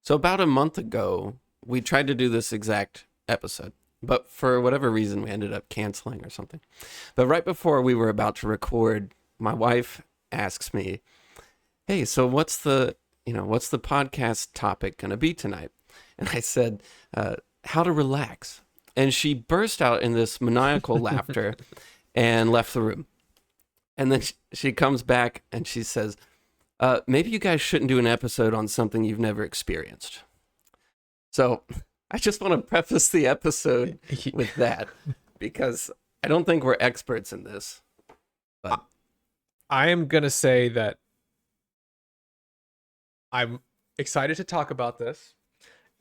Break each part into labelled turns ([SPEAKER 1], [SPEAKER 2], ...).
[SPEAKER 1] So about a month ago, we tried to do this exact episode, but for whatever reason, we ended up canceling or something. But right before we were about to record, my wife asks me, "Hey, so what's the podcast topic going to be tonight?" And I said, "How to relax." And she burst out in this maniacal laughter and left the room. And then she comes back and she says, maybe you guys shouldn't do an episode on something you've never experienced. So I just want to preface the episode with that, because I don't think we're experts in this. But
[SPEAKER 2] I am going to say that I'm excited to talk about this,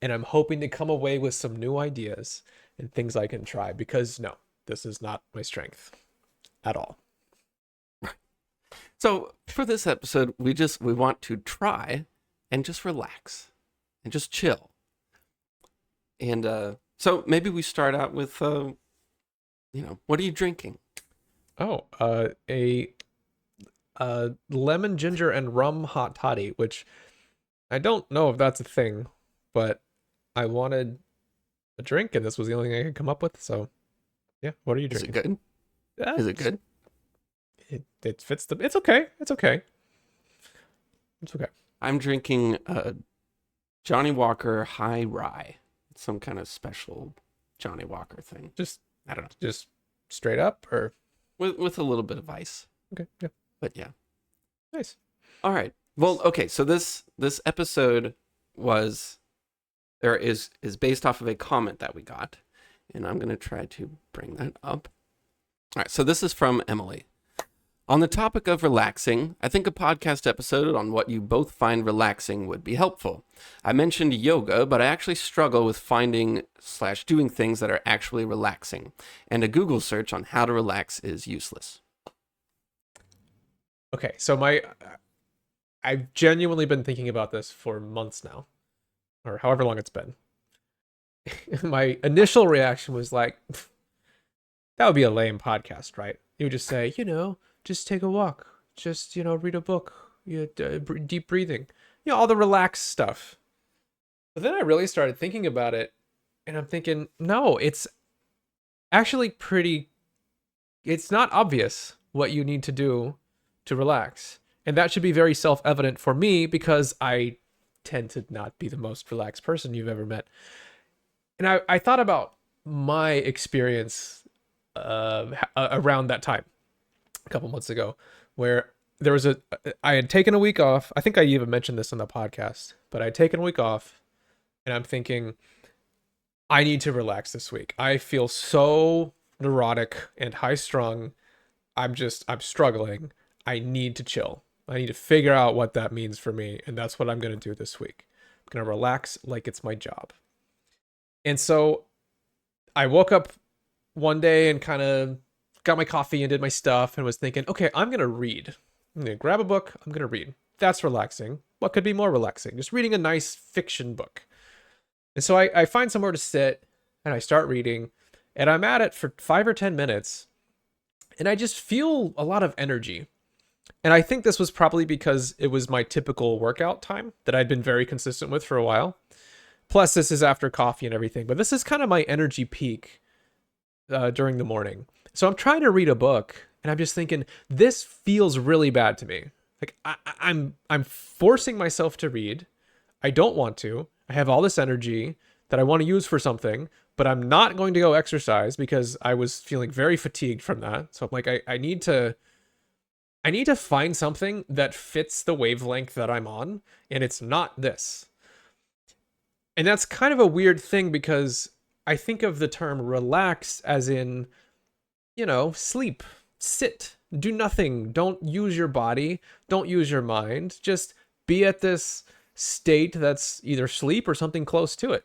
[SPEAKER 2] and I'm hoping to come away with some new ideas and things I can try, because no, this is not my strength at all.
[SPEAKER 1] So for this episode, we want to try and just relax and just chill. And so maybe we start out with, what are you drinking?
[SPEAKER 2] Oh, a lemon, ginger, and rum hot toddy, which I don't know if that's a thing, but I wanted a drink, and this was the only thing I could come up with. So, yeah, what are you drinking?
[SPEAKER 1] Is it good? Is it good?
[SPEAKER 2] It fits the. It's okay. It's okay. It's okay.
[SPEAKER 1] I'm drinking Johnny Walker High Rye. It's some kind of special Johnny Walker thing. I don't know.
[SPEAKER 2] Just straight up, or
[SPEAKER 1] with a little bit of ice.
[SPEAKER 2] Okay. Yeah.
[SPEAKER 1] But yeah.
[SPEAKER 2] Nice.
[SPEAKER 1] All right. Well, okay. So this episode is based off of a comment that we got, and I'm gonna try to bring that up. All right. So this is from Emily. On the topic of relaxing, I think a podcast episode on what you both find relaxing would be helpful. I mentioned yoga, but I actually struggle with finding/doing things that are actually relaxing, and a Google search on how to relax is useless.
[SPEAKER 2] Okay, so I've genuinely been thinking about this for months now, or however long it's been. My initial reaction was like, that would be a lame podcast, right? You would just say, just take a walk, just, read a book, deep breathing, all the relaxed stuff. But then I really started thinking about it, and I'm thinking, no, it's actually it's not obvious what you need to do to relax. And that should be very self-evident for me, because I tend to not be the most relaxed person you've ever met. And I thought about my experience around that time a couple months ago, where I had taken a week off. I think I even mentioned this on the podcast, but I had taken a week off, and I'm thinking, I need to relax this week. I feel so neurotic and high strung. I'm struggling. I need to chill. I need to figure out what that means for me. And that's what I'm going to do this week. I'm going to relax like it's my job. And so I woke up one day and kind of got my coffee and did my stuff and was thinking, okay, I'm going to read. I'm going to grab a book. I'm going to read. That's relaxing. What could be more relaxing? Just reading a nice fiction book. And so I find somewhere to sit, and I start reading, and I'm at it for 5 or 10 minutes, and I just feel a lot of energy. And I think this was probably because it was my typical workout time that I'd been very consistent with for a while. Plus, this is after coffee and everything, but this is kind of my energy peak during the morning. So I'm trying to read a book, and I'm just thinking, this feels really bad to me. Like I'm forcing myself to read. I don't want to. I have all this energy that I want to use for something, but I'm not going to go exercise because I was feeling very fatigued from that. So I'm like, I need to find something that fits the wavelength that I'm on, and it's not this. And that's kind of a weird thing, because I think of the term relax as in, sleep, sit, do nothing, don't use your body, don't use your mind, just be at this state that's either sleep or something close to it.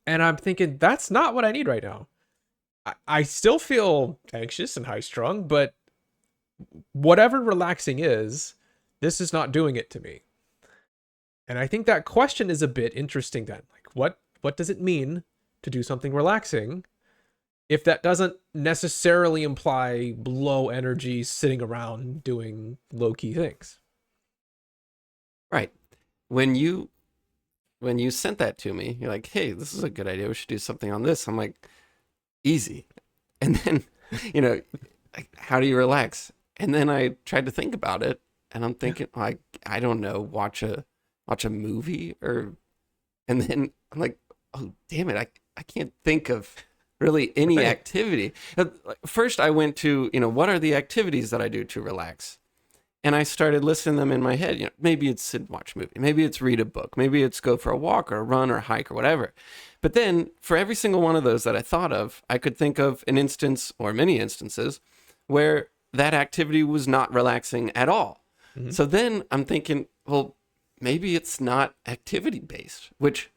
[SPEAKER 2] And I'm thinking, that's not what I need right now. I still feel anxious and high strung, but whatever relaxing is, this is not doing it to me. And I think that question is a bit interesting then. Like, what does it mean to do something relaxing if that doesn't necessarily imply low energy sitting around doing low key things?
[SPEAKER 1] Right. When you when you sent that to me, you're like, hey, this is a good idea. We should do something on this. I'm like, easy. And then, you know, like, how do you relax? And then I tried to think about it, and I'm thinking, like, I don't know, watch a movie, or, and then I'm like, oh, damn it, I can't think of really any
[SPEAKER 2] Right.
[SPEAKER 1] activity. First, I went to, what are the activities that I do to relax? And I started listing them in my head. Maybe it's sit and watch a movie, maybe it's read a book, maybe it's go for a walk or a run or hike or whatever. But then for every single one of those that I thought of, I could think of an instance or many instances where that activity was not relaxing at all.
[SPEAKER 2] Hmm.
[SPEAKER 1] So then I'm thinking, well, maybe it's not activity based, which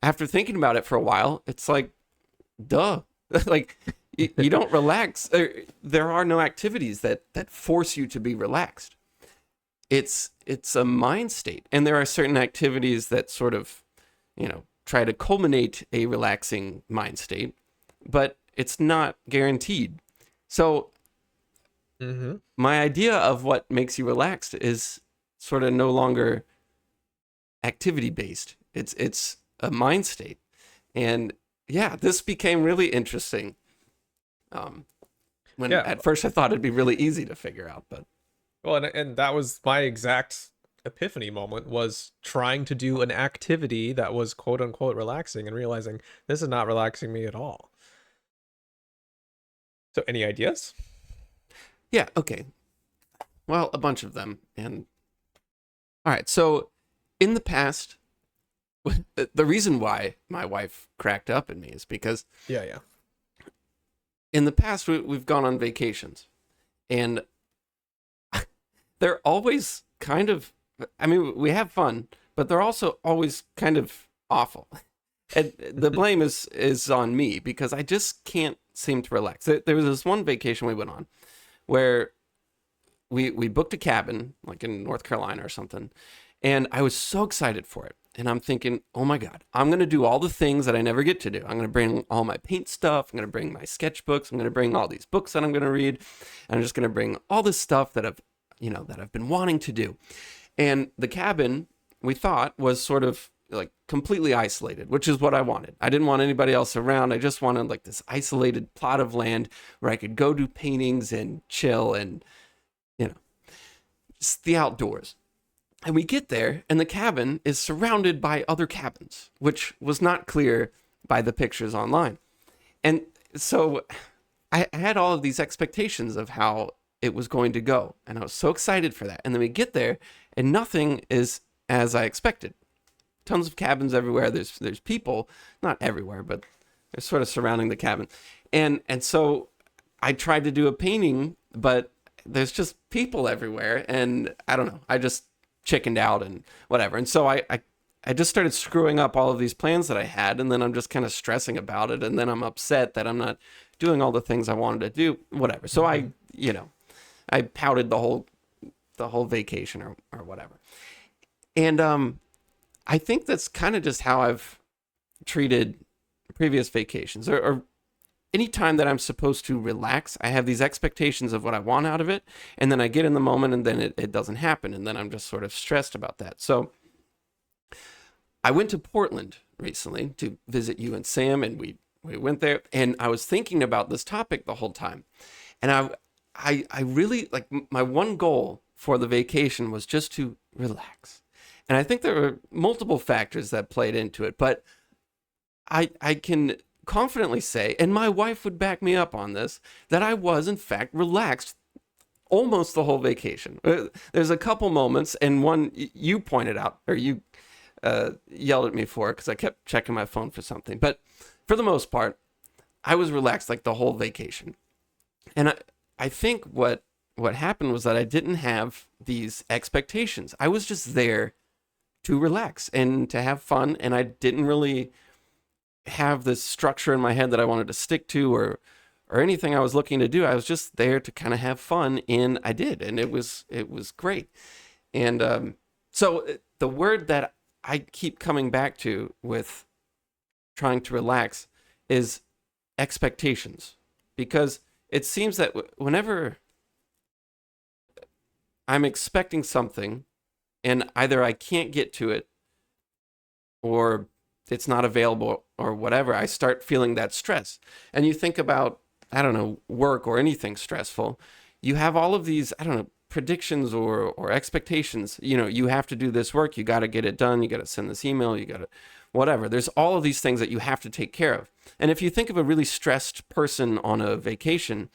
[SPEAKER 1] after thinking about it for a while, it's like, duh. Like, you don't relax. There are no activities that force you to be relaxed. It's a mind state, and there are certain activities that sort of, try to culminate a relaxing mind state, but it's not guaranteed. So
[SPEAKER 2] Hmm.
[SPEAKER 1] my idea of what makes you relaxed is sort of no longer activity based. It's a mind state, and yeah, this became really interesting. Um, when
[SPEAKER 2] Yeah.
[SPEAKER 1] at first I thought it'd be really easy to figure out, but
[SPEAKER 2] Well, and that was my exact epiphany moment, was trying to do an activity that was quote unquote relaxing and realizing this is not relaxing me at all. So any ideas?
[SPEAKER 1] yeah, okay. Well, a bunch of them, and all right. So in the past, the reason why my wife cracked up at me is because
[SPEAKER 2] Yeah, yeah.
[SPEAKER 1] in the past we've gone on vacations, and they're always kind of, I mean, we have fun, but they're also always kind of awful. And the blame is on me because I just can't seem to relax. There was this one vacation we went on where we booked a cabin like in North Carolina or something, and I was so excited for it. And I'm thinking, oh my God, I'm going to do all the things that I never get to do. I'm going to bring all my paint stuff. I'm going to bring my sketchbooks. I'm going to bring all these books that I'm going to read. And I'm just going to bring all this stuff that I've been wanting to do. And the cabin, we thought, was sort of like completely isolated, which is what I wanted. I didn't want anybody else around. I just wanted like this isolated plot of land where I could go do paintings and chill and, you know, just the outdoors. And we get there, and the cabin is surrounded by other cabins, which was not clear by the pictures online. And so I had all of these expectations of how it was going to go, and I was so excited for that. And then we get there, and nothing is as I expected. Tons of cabins everywhere. There's people, not everywhere, but they're sort of surrounding the cabin. And so I tried to do a painting, but there's just people everywhere, and I don't know. I just chickened out and whatever. And so I just started screwing up all of these plans that I had, and then I'm just kind of stressing about it, and then I'm upset that I'm not doing all the things I wanted to do, whatever. So I pouted the whole vacation or whatever. And I think that's kind of just how I've treated previous vacations, or any time that I'm supposed to relax. I have these expectations of what I want out of it, and then I get in the moment, and then it doesn't happen, and then I'm just sort of stressed about that. So I went to Portland recently to visit you and Sam, and we went there, and I was thinking about this topic the whole time. And I really, like, my one goal for the vacation was just to relax. And I think there were multiple factors that played into it, but I can confidently say, and my wife would back me up on this, that I was in fact relaxed almost the whole vacation. There's a couple moments, and one you pointed out, or you yelled at me for, because I kept checking my phone for something. But for the most part, I was relaxed like the whole vacation. And I think what happened was that I didn't have these expectations. I was just there to relax and to have fun, and I didn't really have this structure in my head that I wanted to stick to, or anything I was looking to do. I was just there to kind of have fun, and I did, and it was great. And so the word that I keep coming back to with trying to relax is expectations, because it seems that whenever I'm expecting something and either I can't get to it or it's not available or whatever, I start feeling that stress. And you think about, I don't know, work or anything stressful, you have all of these, I don't know, predictions or expectations. You know, you have to do this work, you got to get it done, you got to send this email, you got to whatever. There's all of these things that you have to take care of. And if you think of a really stressed person on a vacation,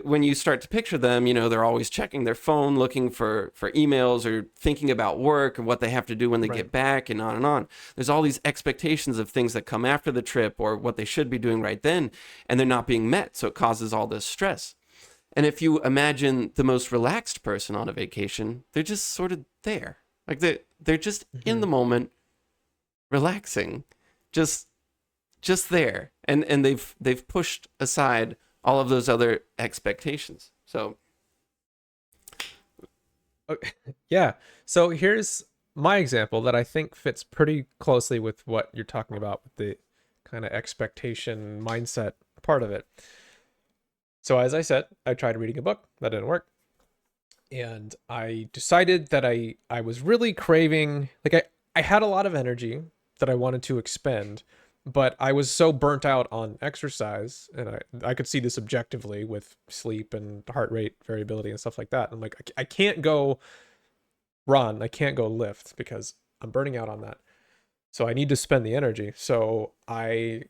[SPEAKER 1] when you start to picture them, you know, they're always checking their phone, looking for emails or thinking about work and what they have to do when they get back and on and on. There's all these expectations of things that come after the trip or what they should be doing right then, and they're not being met. So it causes all this stress. And if you imagine the most relaxed person on a vacation, they're just sort of there. Like they're just in the moment, relaxing, just there. And they've pushed aside all of those other expectations. So
[SPEAKER 2] yeah. So here's my example that I think fits pretty closely with what you're talking about with the kind of expectation mindset part of it. So as I said, I tried reading a book. That didn't work. And I decided that I was really craving, like I had a lot of energy that I wanted to expend, but I was so burnt out on exercise, and I could see this objectively with sleep and heart rate variability and stuff like that. I'm like, I can't go run, I can't go lift because I'm burning out on that. So I need to spend the energy. So I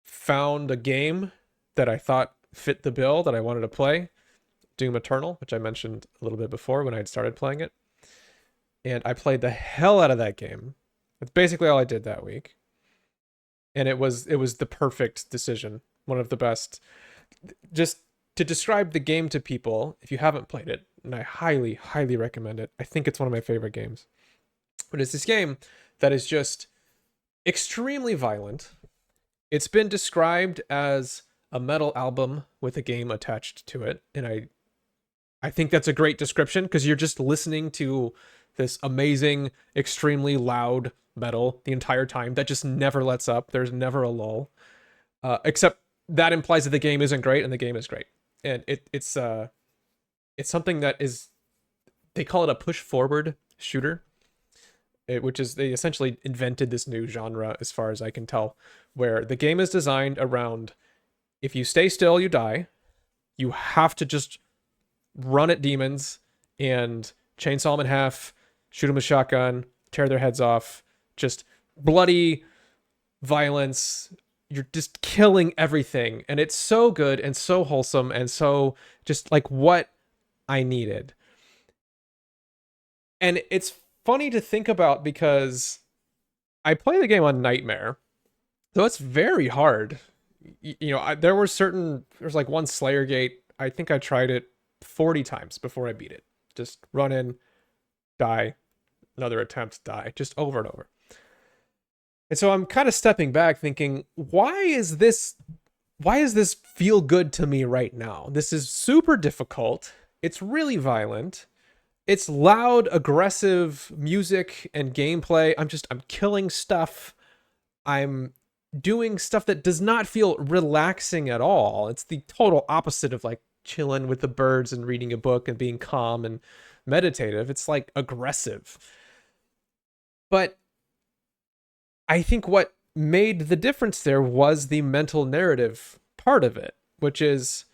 [SPEAKER 2] found a game that I thought fit the bill that I wanted to play, Doom Eternal, which I mentioned a little bit before when I had started playing it. And I played the hell out of that game. That's basically all I did that week. And it was the perfect decision. One of the best. Just to describe the game to people, if you haven't played it, and I highly, highly recommend it. I think it's one of my favorite games. But it's this game that is just extremely violent. It's been described as a metal album with a game attached to it. And I think that's a great description because you're just listening to this amazing, extremely loud metal the entire time that just never lets up. There's never a lull. Except that implies that the game isn't great, and the game is great. And it's something that is, they call it a push forward shooter, which is, they essentially invented this new genre as far as I can tell, where the game is designed around, if you stay still, you die. You have to just run at demons and chainsaw them in half, shoot them with a shotgun, tear their heads off, just bloody violence. You're just killing everything. And it's so good and so wholesome and so just like what I needed. And it's funny to think about because I play the game on Nightmare, so it's very hard. You know, there's like one Slayer gate. I think I tried it 40 times before I beat it. Just run in, die, another attempt, die, just over and over. And so I'm kind of stepping back thinking, why is this feel good to me right now? This is super difficult. It's really violent. It's loud, aggressive music and gameplay. I'm killing stuff. I'm doing stuff that does not feel relaxing at all. It's the total opposite of like chilling with the birds and reading a book and being calm and meditative. It's like aggressive. But I think what made the difference there was the mental narrative part of it, which is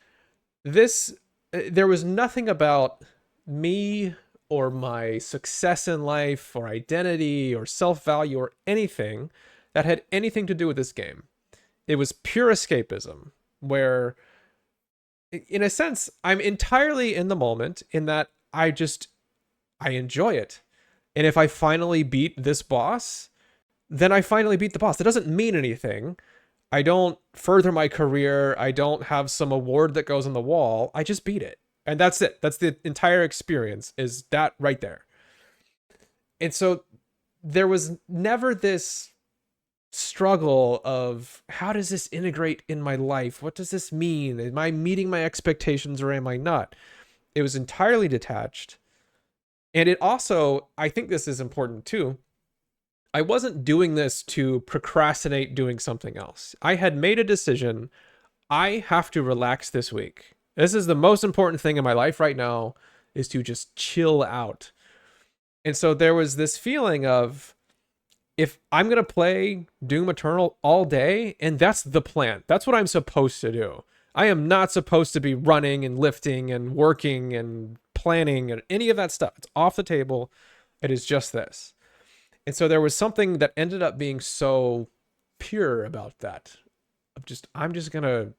[SPEAKER 2] there was nothing about me or my success in life or identity or self-value or anything that had anything to do with this game. It was pure escapism, where in a sense, I'm entirely in the moment in that I enjoy it. And if I finally beat this boss, then I finally beat the boss. That doesn't mean anything. I don't further my career. I don't have some award that goes on the wall. I just beat it. And that's it. That's the entire experience, is that right there. And so there was never this struggle of, how does this integrate in my life? What does this mean? Am I meeting my expectations or am I not? It was entirely detached. And it also, I think this is important too, I wasn't doing this to procrastinate doing something else. I had made a decision. I have to relax this week. This is the most important thing in my life right now, is to just chill out. And so there was this feeling of, if I'm going to play Doom Eternal all day, and that's the plan, that's what I'm supposed to do. I am not supposed to be running and lifting and working and planning and any of that stuff. It's off the table. It is just this. And so there was something that ended up being so pure about that. Of just I'm just gonna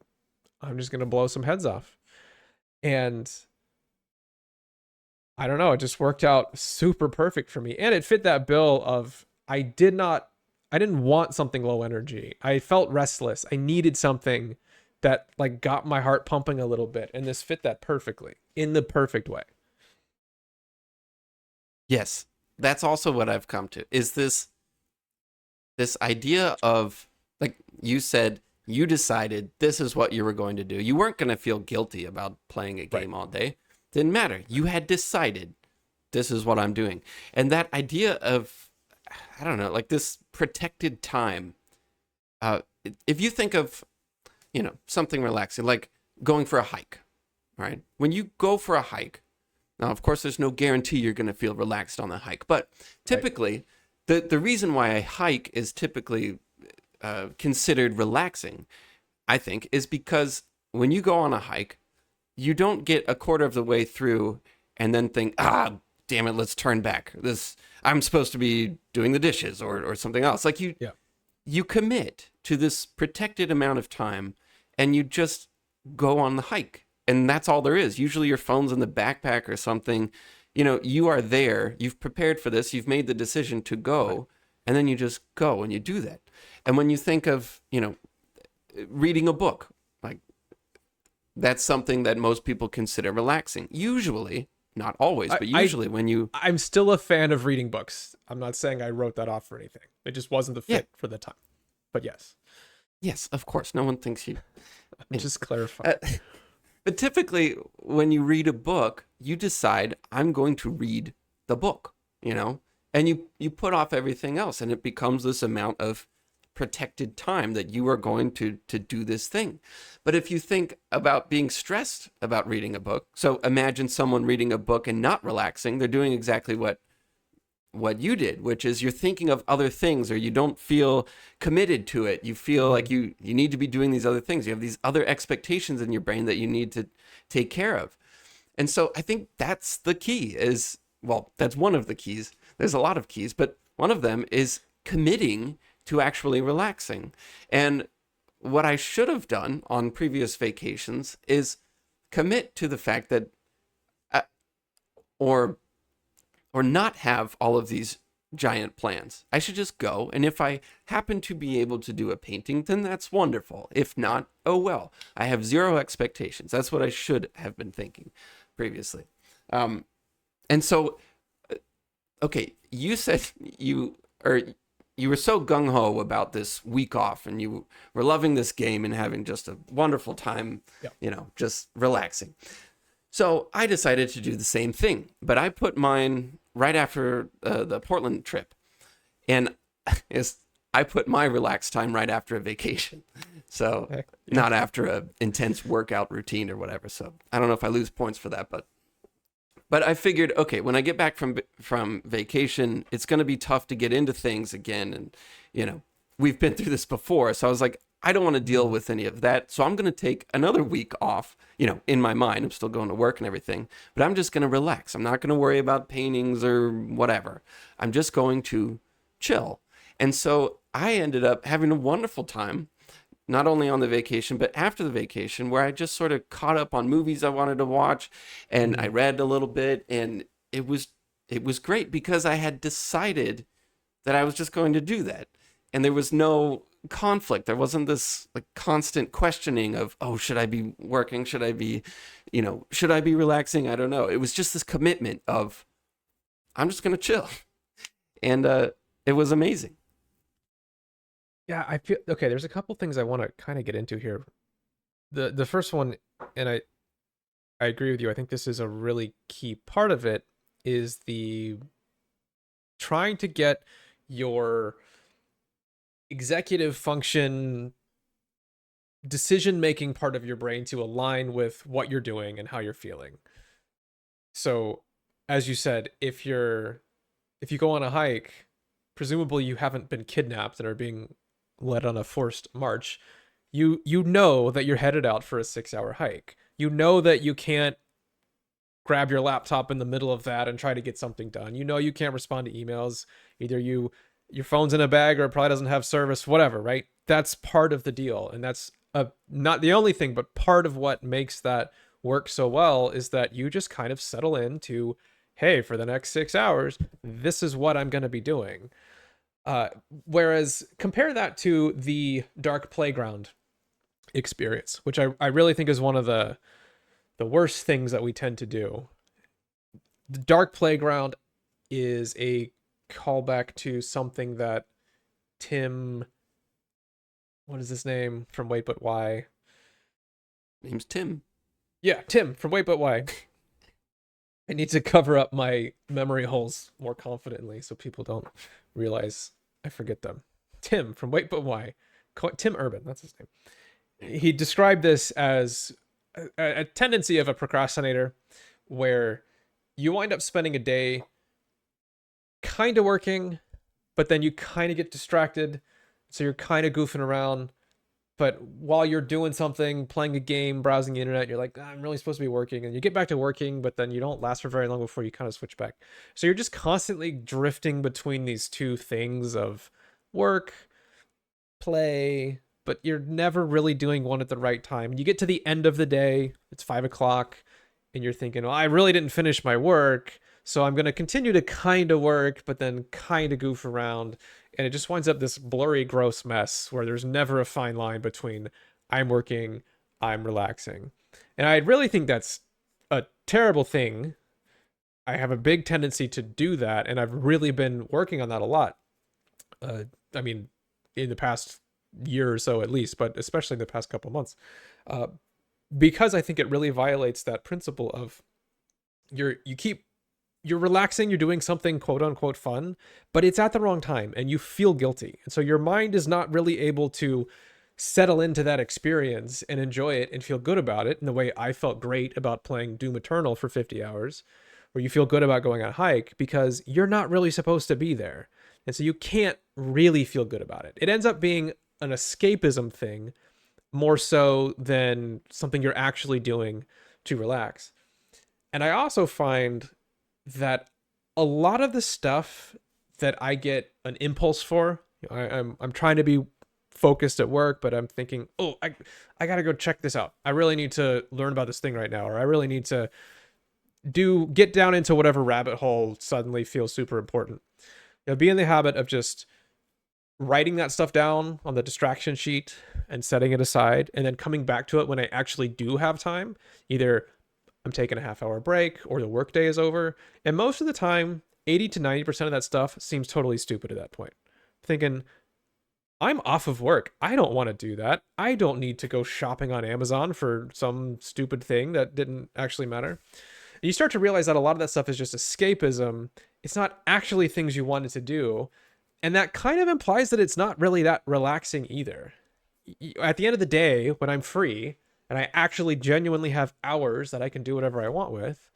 [SPEAKER 2] blow some heads off. And I don't know, it just worked out super perfect for me. And it fit that bill of I didn't want something low energy. I felt restless. I needed something that like got my heart pumping a little bit. And this fit that perfectly in the perfect way.
[SPEAKER 1] Yes, that's also what I've come to. Is this idea of, like you said, you decided this is what you were going to do. You weren't going to feel guilty about playing a game all day. Didn't matter. You had decided this is what I'm doing. And that idea of, I don't know, like this protected time. If you think of, something relaxing, like going for a hike, right? When you go for a hike, now, of course, there's no guarantee you're going to feel relaxed on the hike, but typically, the reason why a hike is typically considered relaxing, I think, is because when you go on a hike, you don't get a quarter of the way through and then think, damn it, let's turn back. I'm supposed to be doing the dishes or something else. Like you commit to this protected amount of time and you just go on the hike. And that's all there is. Usually your phone's in the backpack or something. You are there. You've prepared for this. You've made the decision to go. And then you just go and you do that. And when you think of, reading a book, like that's something that most people consider relaxing. Usually, not always, but usually when you...
[SPEAKER 2] I'm still a fan of reading books. I'm not saying I wrote that off or anything. It just wasn't the fit for the time. But yes.
[SPEAKER 1] Yes, of course. No one thinks you...
[SPEAKER 2] I'm just clarifying.
[SPEAKER 1] But typically, when you read a book, you decide, I'm going to read the book, and you put off everything else, and it becomes this amount of protected time that you are going to do this thing. But if you think about being stressed about reading a book, so imagine someone reading a book and not relaxing, they're doing exactly what you did, which is you're thinking of other things, or you don't feel committed to it. You feel like you need to be doing these other things. You have these other expectations in your brain that you need to take care of. And so I think that's the key that's one of the keys. There's a lot of keys, but one of them is committing to actually relaxing. And what I should have done on previous vacations is commit to the fact that, or not have all of these giant plans. I should just go, and if I happen to be able to do a painting, then that's wonderful. If not, oh well. I have zero expectations. That's what I should have been thinking previously. And so, okay, you said you were so gung-ho about this week off, and you were loving this game and having just a wonderful time, just relaxing. So I decided to do the same thing, but I put mine right after the Portland trip. And I put my relaxed time right after a vacation. So not after an intense workout routine or whatever. So I don't know if I lose points for that, but I figured, okay, when I get back from vacation, it's going to be tough to get into things again. And, we've been through this before. So I was like, I don't want to deal with any of that. So I'm going to take another week off, in my mind. I'm still going to work and everything, but I'm just going to relax. I'm not going to worry about paintings or whatever. I'm just going to chill. And so I ended up having a wonderful time, not only on the vacation, but after the vacation, where I just sort of caught up on movies I wanted to watch, and I read a little bit, and it was great because I had decided that I was just going to do that. And there was no conflict. There wasn't this like constant questioning of, oh, should I be working? Should I be, should I be relaxing? I don't know. It was just this commitment of, I'm just going to chill. And it was amazing.
[SPEAKER 2] Yeah, I feel okay. There's a couple things I want to kind of get into here. The first one, and I agree with you. I think this is a really key part of it, is the trying to get your executive function decision making part of your brain to align with what you're doing and how you're feeling. So, as you said, if you go on a hike, presumably you haven't been kidnapped and are being led on a forced march. You know that you're headed out for a 6-hour hike. You know that you can't grab your laptop in the middle of that and try to get something done. You know you can't respond to emails. Either your phone's in a bag or it probably doesn't have service, whatever, right? That's part of the deal. And that's not the only thing, but part of what makes that work so well is that you just kind of settle into, hey, for the next 6 hours, this is what I'm going to be doing. Uh, Whereas compare that to the Dark Playground experience, which I really think is one of the worst things that we tend to do. The Dark Playground is a callback to something that Tim, what is his name from Wait But Why?
[SPEAKER 1] Name's Tim.
[SPEAKER 2] Yeah, Tim from Wait But Why. I need to cover up my memory holes more confidently so people don't realize I forget them. Tim from Wait But Why. Tim Urban, that's his name. He described this as a tendency of a procrastinator where you wind up spending a day kind of working, but then you kind of get distracted. So you're kind of goofing around. But while you're doing something, playing a game, browsing the internet, you're like, I'm really supposed to be working. And you get back to working, but then you don't last for very long before you kind of switch back. So you're just constantly drifting between these two things of work, play, but you're never really doing one at the right time. You get to the end of the day, it's 5 o'clock, and you're thinking, well, I really didn't finish my work. So I'm going to continue to kind of work, but then kind of goof around. And it just winds up this blurry, gross mess where there's never a fine line between I'm working, I'm relaxing. And I really think that's a terrible thing. I have a big tendency to do that. And I've really been working on that a lot. I mean, in the past year or so at least, but especially in the past couple months. Because I think it really violates that principle of you're relaxing, you're doing something quote unquote fun, but it's at the wrong time and you feel guilty. And so your mind is not really able to settle into that experience and enjoy it and feel good about it in the way I felt great about playing Doom Eternal for 50 hours, where you feel good about going on a hike because you're not really supposed to be there. And so you can't really feel good about it. It ends up being an escapism thing more so than something you're actually doing to relax. And I also find that a lot of the stuff that I get an impulse for, I'm trying to be focused at work, but I'm thinking, oh, I gotta go check this out. I really need to learn about this thing right now, or I really need to get down into whatever rabbit hole suddenly feels super important. Be in the habit of just writing that stuff down on the distraction sheet and setting it aside, and then coming back to it when I actually do have time. Either I'm taking a half-hour break or the workday is over. And most of the time, 80 to 90% of that stuff seems totally stupid at that point. Thinking, I'm off of work. I don't want to do that. I don't need to go shopping on Amazon for some stupid thing that didn't actually matter. And you start to realize that a lot of that stuff is just escapism. It's not actually things you wanted to do. And that kind of implies that it's not really that relaxing either. At the end of the day, when I'm free, and I actually genuinely have hours that I can do whatever I want with,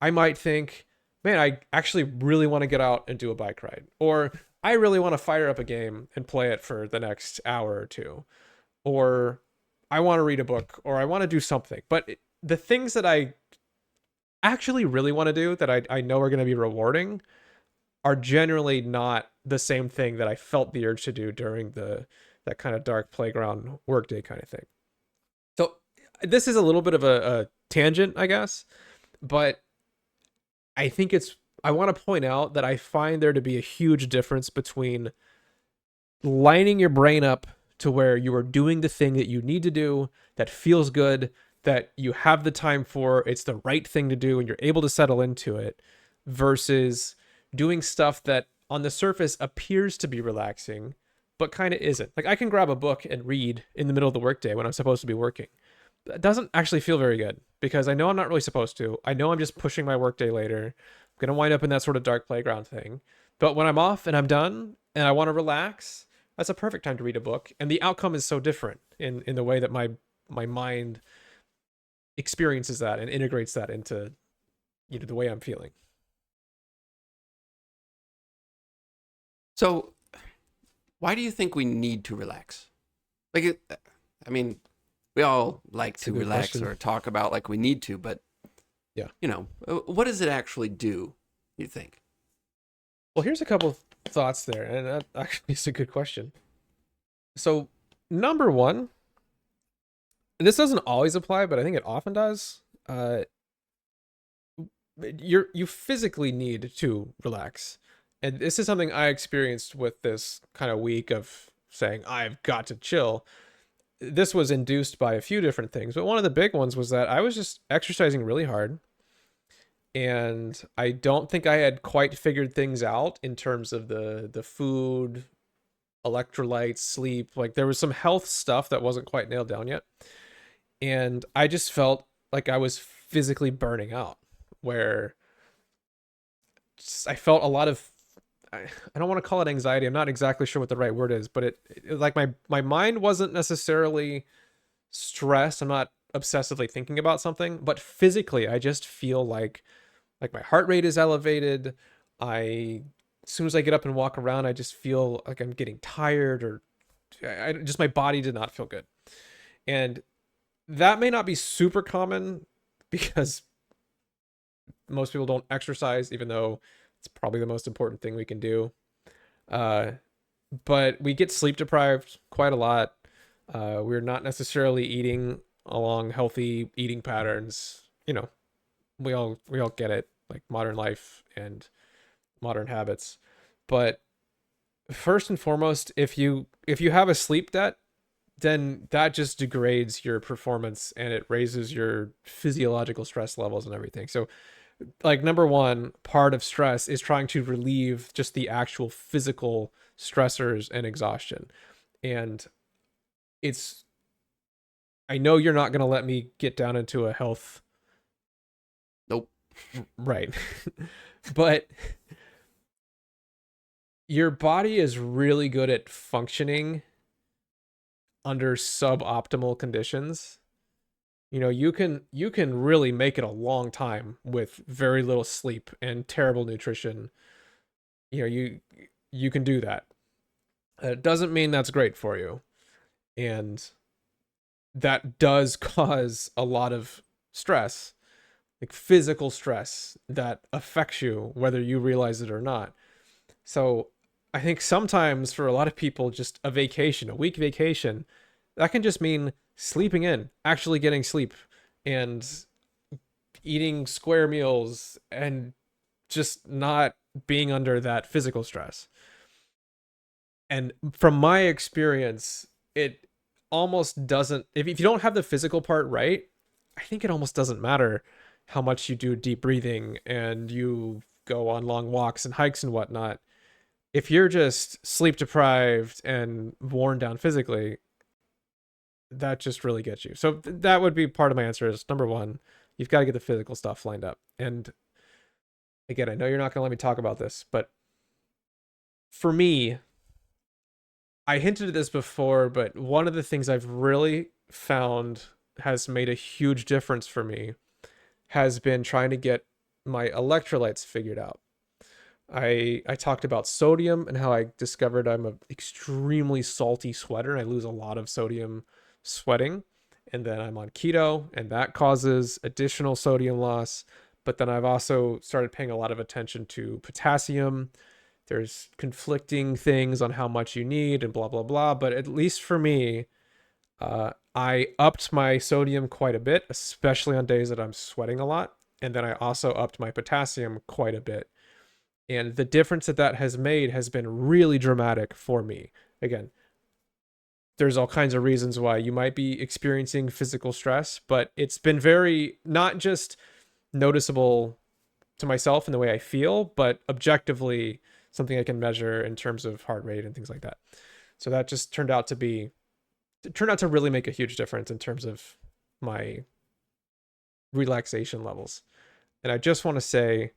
[SPEAKER 2] I might think, man, I actually really want to get out and do a bike ride. Or I really want to fire up a game and play it for the next hour or two. Or I want to read a book, or I want to do something. But the things that I actually really want to do that I know are going to be rewarding are generally not the same thing that I felt the urge to do during that kind of dark playground workday kind of thing. So this is a little bit of a tangent, I guess, but I think I want to point out that I find there to be a huge difference between lining your brain up to where you are doing the thing that you need to do, that feels good, that you have the time for, it's the right thing to do, and you're able to settle into it, versus doing stuff that on the surface appears to be relaxing, but kind of isn't. Like I can grab a book and read in the middle of the workday when I'm supposed to be working. That doesn't actually feel very good because I know I'm not really supposed to. I know I'm just pushing my workday later. I'm going to wind up in that sort of dark playground thing. But when I'm off and I'm done and I want to relax, that's a perfect time to read a book. And the outcome is so different in the way that my mind experiences that and integrates that into the way I'm feeling.
[SPEAKER 1] So, why do you think we need to relax? Like, I mean, we all like
[SPEAKER 2] It's a
[SPEAKER 1] to
[SPEAKER 2] good
[SPEAKER 1] relax
[SPEAKER 2] question.
[SPEAKER 1] or talk about like we need to, but
[SPEAKER 2] Yeah.
[SPEAKER 1] what does it actually do? You think?
[SPEAKER 2] Well, here's a couple of thoughts there, and that actually is a good question. So, number one, and this doesn't always apply, but I think it often does. Uh, you physically need to relax, and this is something I experienced with this kind of week of saying I've got to chill. This was induced by a few different things, but one of the big ones was that I was just exercising really hard, and I don't think I had quite figured things out in terms of the food, electrolytes, sleep. Like there was some health stuff that wasn't quite nailed down yet. And I just felt like I was physically burning out, where I felt a lot of I don't want to call it anxiety. I'm not exactly sure what the right word is, but it like my mind wasn't necessarily stressed. I'm not obsessively thinking about something, but physically I just feel like my heart rate is elevated. I As soon as I get up and walk around, I just feel like I'm getting tired, or just my body did not feel good. And that may not be super common because most people don't exercise, even though it's probably the most important thing we can do. Uh, but we get sleep deprived quite a lot. We're not necessarily eating along healthy eating patterns. We all get it, like modern life and modern habits. But first and foremost, if you have a sleep debt, then that just degrades your performance and it raises your physiological stress levels and everything. So like number one part of stress is trying to relieve just the actual physical stressors and exhaustion. And it's I know you're not going to let me get down into a health
[SPEAKER 1] Nope.
[SPEAKER 2] right. But your body is really good at functioning under suboptimal conditions. You can really make it a long time with very little sleep and terrible nutrition. You can do that. It doesn't mean that's great for you, and that does cause a lot of stress, like physical stress that affects you whether you realize it or not. So I think sometimes for a lot of people, just a vacation, a week vacation, that can just mean sleeping in, actually getting sleep, and eating square meals, and just not being under that physical stress. And from my experience, it almost doesn't, if you don't have the physical part right, I think it almost doesn't matter how much you do deep breathing and you go on long walks and hikes and whatnot. If you're just sleep deprived and worn down physically, that just really gets you. So that would be part of my answer is number one, you've got to get the physical stuff lined up. And again, I know you're not going to let me talk about this, but for me, I hinted at this before, but one of the things I've really found has made a huge difference for me has been trying to get my electrolytes figured out. I talked about sodium and how I discovered I'm an extremely salty sweater and I lose a lot of sodium sweating. And then I'm on keto and that causes additional sodium loss. But then I've also started paying a lot of attention to potassium. There's conflicting things on how much you need and blah, blah, blah. But at least for me, I upped my sodium quite a bit, especially on days that I'm sweating a lot. And then I also upped my potassium quite a bit. And the difference that that has made has been really dramatic for me. Again, there's all kinds of reasons why you might be experiencing physical stress, but it's been very not just noticeable to myself in the way I feel, but objectively something I can measure in terms of heart rate and things like that. So that just turned out to really make a huge difference in terms of my relaxation levels. And I just want to say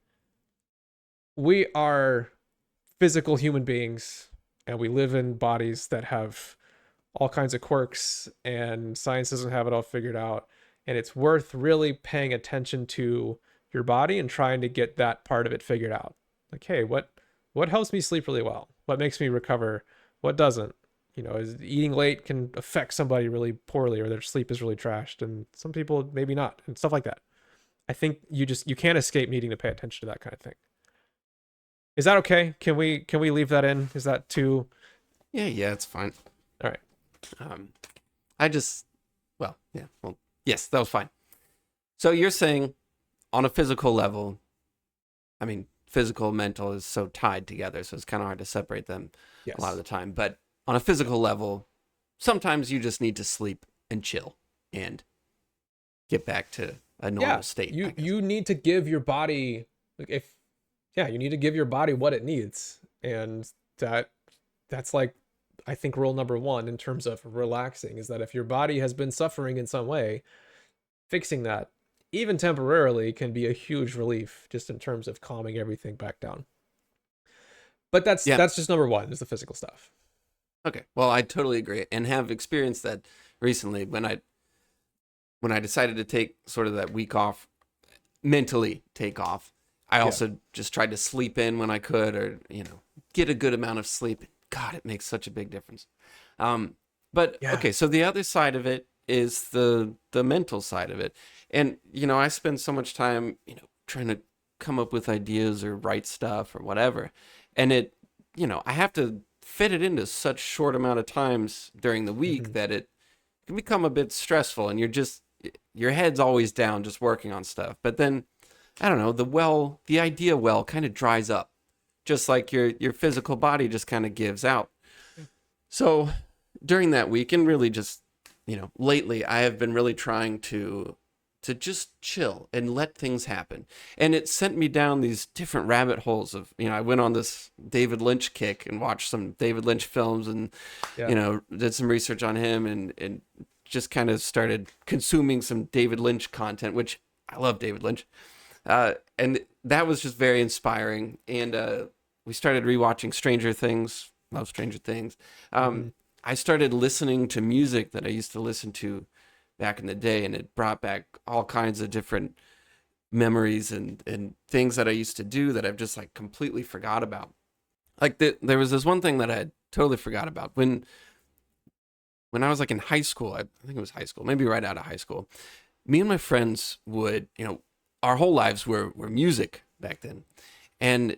[SPEAKER 2] we are physical human beings and we live in bodies that have all kinds of quirks and science doesn't have it all figured out, and it's worth really paying attention to your body and trying to get that part of it figured out. Like, hey, what helps me sleep really well? What makes me recover? What doesn't? You know, is eating late can affect somebody really poorly, or their sleep is really trashed, and some people maybe not, and stuff like that. I think you can't escape needing to pay attention to that kind of thing. Is that okay? Can we leave that in? Is that too?
[SPEAKER 1] Yeah, it's fine.
[SPEAKER 2] All right.
[SPEAKER 1] Um, I just, well, yes, that was fine. So you're saying on a physical level, I mean, physical, mental is so tied together, so it's kind of hard to separate them
[SPEAKER 2] Yes.
[SPEAKER 1] a lot of the time. But on a physical level, sometimes you just need to sleep and chill and get back to a normal state.
[SPEAKER 2] You need to give your body, like, if you need to give your body what it needs, and that's like, I think, rule number one in terms of relaxing is that if your body has been suffering in some way, fixing that, even temporarily, can be a huge relief just in terms of calming everything back down. But that's just number one, is the physical stuff.
[SPEAKER 1] Okay. Well, I totally agree and have experienced that recently when I decided to take sort of that week off, mentally take off. I also just tried to sleep in when I could, or, get a good amount of sleep. God, it makes such a big difference. Okay, so the other side of it is the mental side of it. And, I spend so much time, trying to come up with ideas or write stuff or whatever. And I have to fit it into such short amount of times during the week that it can become a bit stressful, and your head's always down just working on stuff. But then, I don't know, the idea well kind of dries up, just like your physical body just kind of gives out. So during that week, and really just, lately, I have been really trying to just chill and let things happen. And it sent me down these different rabbit holes of, I went on this David Lynch kick and watched some David Lynch films and, did some research on him and just kind of started consuming some David Lynch content, which I love David Lynch. And that was just very inspiring. And we started rewatching Stranger Things. Love Stranger Things. I started listening to music that I used to listen to back in the day, and it brought back all kinds of different memories and things that I used to do that I've just like completely forgot about. Like there was this one thing that I had totally forgot about when I was like in high school. I think it was high school, maybe right out of high school. Me and my friends would, our whole lives were music back then, and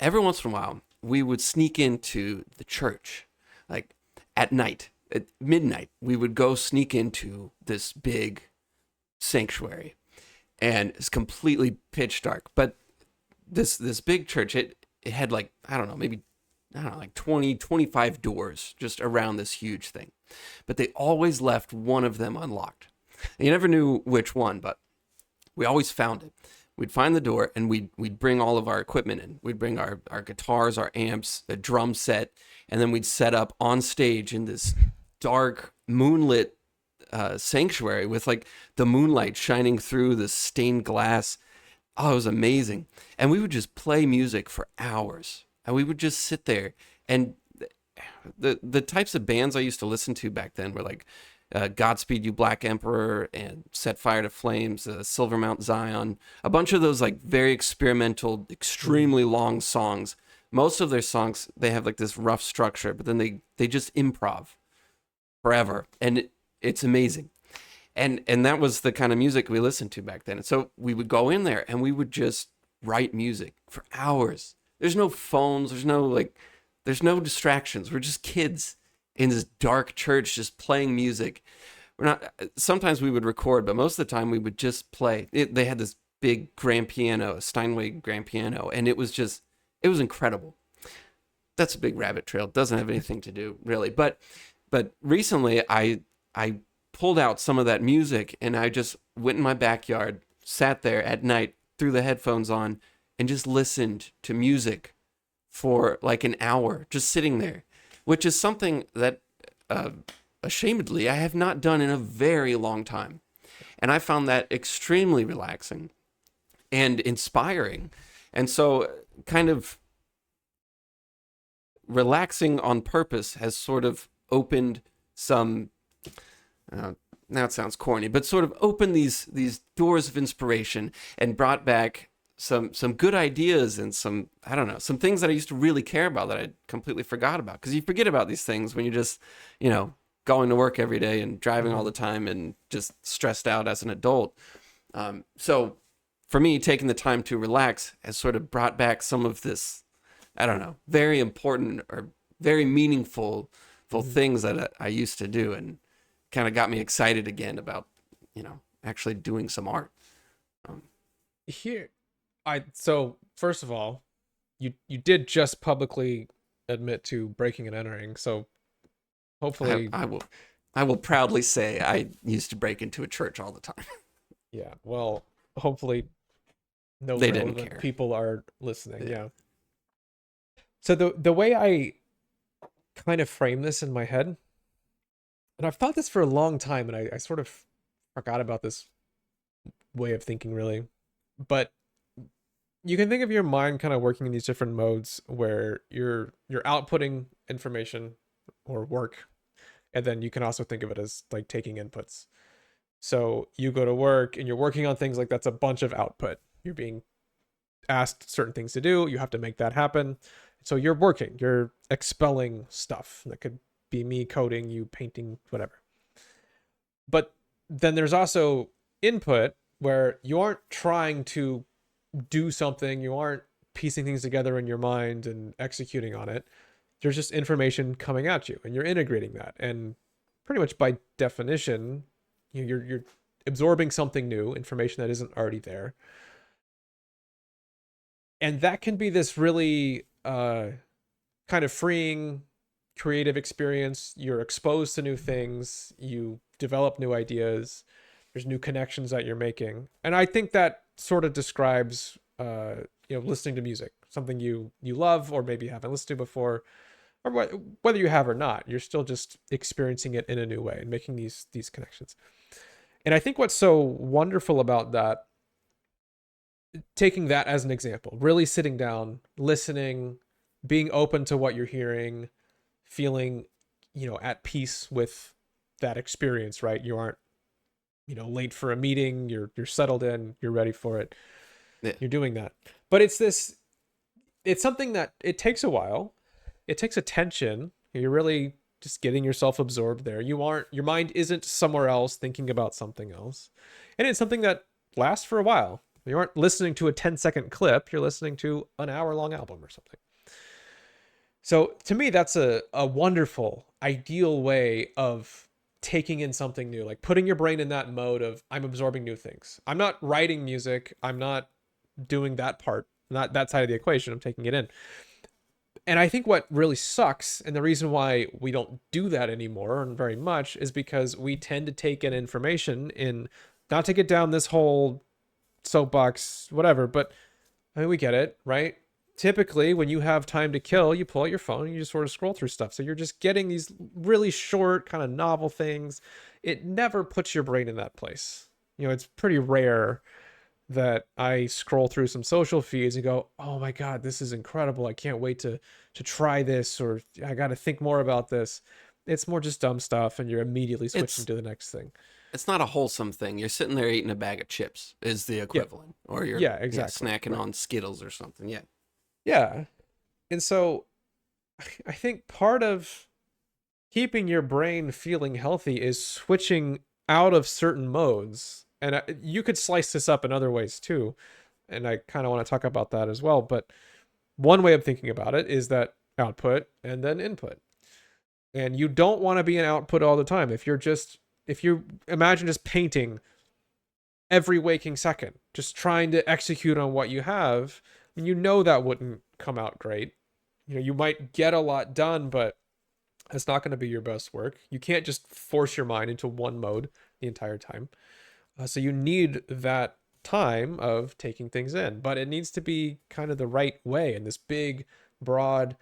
[SPEAKER 1] every once in a while we would sneak into the church, like at night. At midnight, we would go sneak into this big sanctuary, and it's completely pitch dark. But this big church, it had like, like 20, 25 doors just around this huge thing. But they always left one of them unlocked. You never knew which one, but we always found it. We'd find the door, and we'd bring all of our equipment in. We'd bring our guitars, our amps, a drum set, and then we'd set up on stage in this dark, moonlit sanctuary with like the moonlight shining through the stained glass. Oh, it was amazing. And we would just play music for hours. And we would just sit there. And the types of bands I used to listen to back then were like Godspeed You Black Emperor and Set Fire to Flames, Silver Mount Zion, a bunch of those like very experimental, extremely long songs. Most of their songs, they have like this rough structure, but then they just improv forever, and it's amazing. And that was the kind of music we listened to back then. And so we would go in there and we would just write music for hours. There's no phones, there's no distractions. We're just kids in this dark church just playing music. Sometimes we would record, but most of the time we would just play. They had this big grand piano, a Steinway grand piano, and it was incredible. That's a big rabbit trail. It doesn't have anything to do really, but recently I pulled out some of that music, and I just went in my backyard, sat there at night, threw the headphones on, and just listened to music for like an hour, just sitting there, which is something that ashamedly I have not done in a very long time. And I found that extremely relaxing and inspiring. And so kind of relaxing on purpose has sort of opened some, now it sounds corny, but sort of opened these doors of inspiration and brought back some good ideas and some, I don't know, some things that I used to really care about that I completely forgot about. Because you forget about these things when you're just, going to work every day and driving all the time and just stressed out as an adult. So for me, taking the time to relax has sort of brought back some of this, I don't know, very important or very meaningful things that I used to do, and kind of got me excited again about, actually doing some art.
[SPEAKER 2] Here, so first of all, you did just publicly admit to breaking and entering, so hopefully,
[SPEAKER 1] I will proudly say I used to break into a church all the time.
[SPEAKER 2] yeah. Well, hopefully, no
[SPEAKER 1] They didn't
[SPEAKER 2] relevant
[SPEAKER 1] care.
[SPEAKER 2] people are listening.
[SPEAKER 1] Yeah.
[SPEAKER 2] Yeah. So the way I kind of frame this in my head, and I've thought this for a long time, and I sort of forgot about this way of thinking really, but you can think of your mind kind of working in these different modes where you're outputting information or work, and then you can also think of it as like taking inputs. So you go to work and you're working on things, like that's a bunch of output. You're being asked certain things to do, you have to make that happen. So you're working, you're expelling stuff. That could be me coding, you painting, whatever. But then there's also input, where you aren't trying to do something, you aren't piecing things together in your mind and executing on it. There's just information coming at you and you're integrating that. And pretty much by definition, you're absorbing something new, information that isn't already there. And that can be this really kind of freeing creative experience. You're exposed to new things, you develop new ideas, there's new connections that you're making. And I think that sort of describes listening to music, something you love or maybe haven't listened to before, or whether you have or not, you're still just experiencing it in a new way and making these connections. And I think what's so wonderful about that, taking that as an example, really sitting down, listening, being open to what you're hearing, feeling, at peace with that experience, right? You aren't, late for a meeting, you're settled in, you're ready for it.
[SPEAKER 1] Yeah.
[SPEAKER 2] You're doing that. But it's something that it takes a while. It takes attention. You're really just getting yourself absorbed there. Your mind isn't somewhere else thinking about something else. And it's something that lasts for a while. You aren't listening to a 10-second clip, you're listening to an hour-long album or something. So to me, that's a wonderful, ideal way of taking in something new, like putting your brain in that mode of, I'm absorbing new things. I'm not writing music, I'm not doing that part, not that side of the equation, I'm taking it in. And I think what really sucks, and the reason why we don't do that anymore and very much, is because we tend to take in information in, not to get down this whole soapbox, whatever, but I mean, we get it, right? Typically, when you have time to kill, you pull out your phone and you just sort of scroll through stuff. So you're just getting these really short, kind of novel things. It never puts your brain in that place. It's pretty rare that I scroll through some social feeds and go, oh my God, this is incredible. I can't wait to try this, or I got to think more about this. It's more just dumb stuff, and you're immediately switching to the next thing.
[SPEAKER 1] It's not a wholesome thing. You're sitting there eating a bag of chips is the equivalent.
[SPEAKER 2] Yeah.
[SPEAKER 1] Or you're
[SPEAKER 2] Exactly.
[SPEAKER 1] snacking on Skittles or something. Yeah.
[SPEAKER 2] Yeah. And so I think part of keeping your brain feeling healthy is switching out of certain modes. And you could slice this up in other ways too. And I kind of want to talk about that as well. But one way of thinking about it is that output and then input. And you don't want to be an output all the time. If you imagine just painting every waking second, just trying to execute on what you have, and that wouldn't come out great. You might get a lot done, but it's not going to be your best work. You can't just force your mind into one mode the entire time. So you need that time of taking things in, but it needs to be kind of the right way, in this big, broad,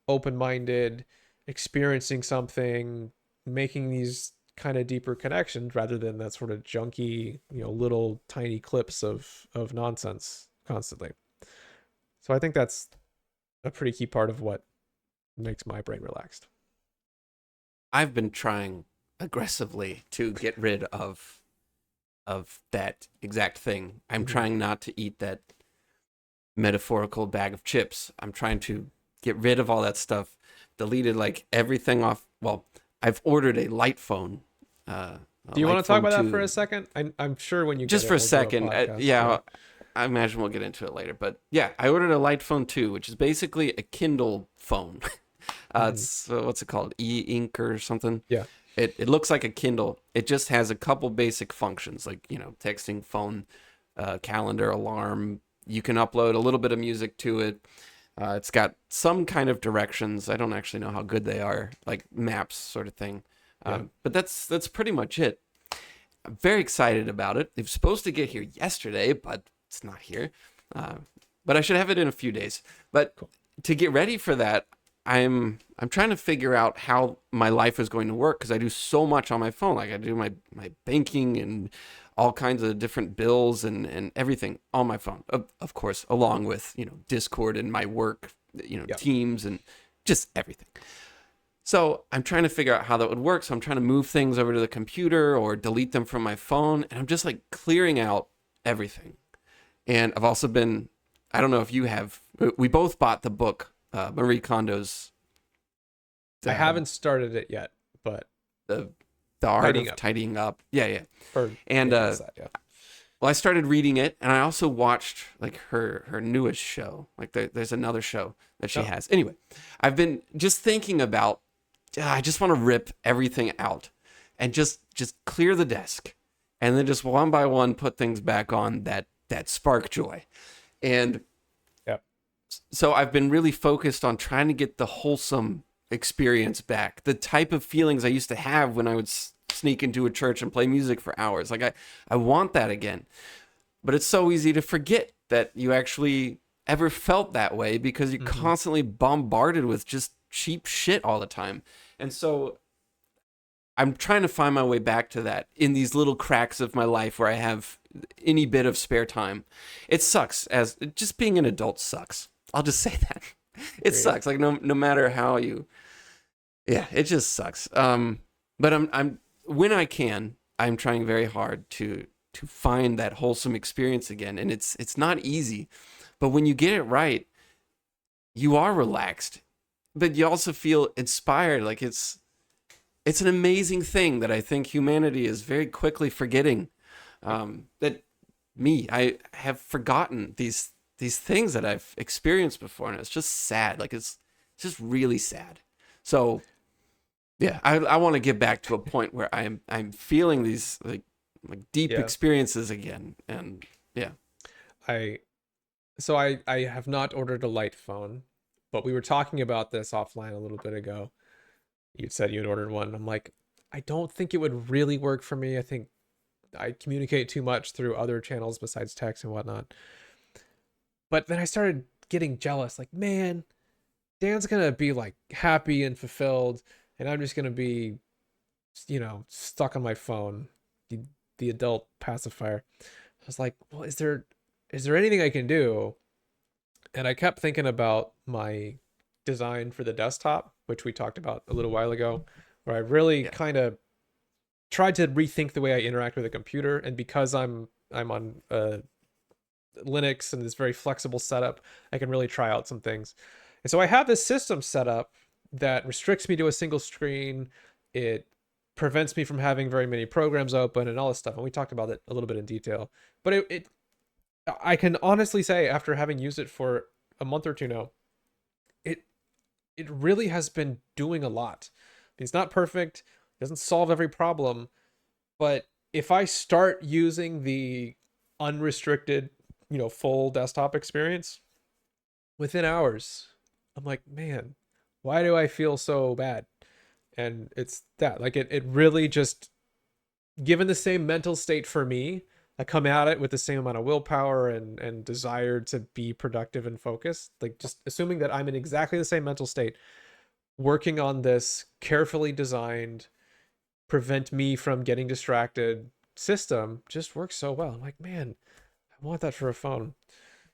[SPEAKER 2] open-minded, experiencing something, making these kind of deeper connections, rather than that sort of junky, little tiny clips of nonsense constantly. So I think that's a pretty key part of what makes my brain relaxed.
[SPEAKER 1] I've been trying aggressively to get rid of that exact thing. I'm trying not to eat that metaphorical bag of chips. I'm trying to get rid of all that stuff, deleted like everything off. Well, I've ordered a light phone. A
[SPEAKER 2] Do you
[SPEAKER 1] light
[SPEAKER 2] want to talk
[SPEAKER 1] phone
[SPEAKER 2] about that for
[SPEAKER 1] 2.
[SPEAKER 2] a second? I'm sure when you get
[SPEAKER 1] Just
[SPEAKER 2] it,
[SPEAKER 1] for a
[SPEAKER 2] we'll do a
[SPEAKER 1] second.
[SPEAKER 2] podcast.
[SPEAKER 1] Yeah, I imagine we'll get into it later. But yeah, I ordered a light phone 2, which is basically a Kindle phone. It's what's it called? E-ink or something.
[SPEAKER 2] Yeah.
[SPEAKER 1] It looks like a Kindle. It just has a couple basic functions, like, texting, phone, calendar, alarm. You can upload a little bit of music to it. It's got some kind of directions. I don't actually know how good they are, like maps sort of thing. But that's pretty much it. I'm very excited about it. It was supposed to get here yesterday, but it's not here. But I should have it in a few days. But
[SPEAKER 2] Cool.
[SPEAKER 1] To get ready for that, I'm trying to figure out how my life is going to work, because I do so much on my phone. Like, I do my banking and all kinds of different bills and everything on my phone. Of course, along with, Discord and my work, Teams and just everything. So I'm trying to figure out how that would work. So I'm trying to move things over to the computer or delete them from my phone. And I'm just like clearing out everything. And I've also been, I don't know if you have, we both bought the book, Marie Kondo's.
[SPEAKER 2] I haven't started it yet, but
[SPEAKER 1] The art of tidying up. Yeah. And well, I started reading it, and I also watched like her newest show. Like there's another show that she has. Anyway, I've been just thinking about, I just want to rip everything out and just clear the desk, and then just one by one put things back on that spark joy. And so I've been really focused on trying to get the wholesome experience back, the type of feelings I used to have when I would sneak into a church and play music for hours. Like I want that again. But it's so easy to forget that you actually ever felt that way, because you're constantly bombarded with just cheap shit all the time. And so I'm trying to find my way back to that in these little cracks of my life where I have any bit of spare time. It sucks, as just being an adult sucks. I'll just say that. It sucks. Like no matter how it just sucks. But I'm when I can, I'm trying very hard to find that wholesome experience again. And it's not easy, but when you get it right, you are relaxed, but you also feel inspired. Like it's an amazing thing that I think humanity is very quickly forgetting. That I have forgotten these things that I've experienced before, and it's just sad. Like it's just really sad. So yeah, I want to get back to a point where I'm feeling these like deep experiences again. And yeah.
[SPEAKER 2] I have not ordered a light phone, but we were talking about this offline a little bit ago. You said you had ordered one. I'm like, I don't think it would really work for me. I think I communicate too much through other channels besides text and whatnot. But then I started getting jealous. Like, man, Dan's gonna be like happy and fulfilled, and I'm just gonna be, stuck on my phone, the adult pacifier. I was like, well, is there anything I can do? And I kept thinking about my design for the desktop, which we talked about a little while ago, where I really kind of tried to rethink the way I interact with a computer. And because I'm on Linux and this very flexible setup, I can really try out some things. And so I have this system set up that restricts me to a single screen. It prevents me from having very many programs open and all this stuff. And we talked about it a little bit in detail. But I can honestly say, after having used it for a month or two now, it really has been doing a lot. It's not perfect, it doesn't solve every problem, but if I start using the unrestricted, full desktop experience, within hours, I'm like, man, why do I feel so bad? And it's that, like, it really just, given the same mental state for me, I come at it with the same amount of willpower and desire to be productive and focused. Like, just assuming that I'm in exactly the same mental state, working on this carefully designed, prevent me from getting distracted system just works so well. I'm like, man, I want that for a phone.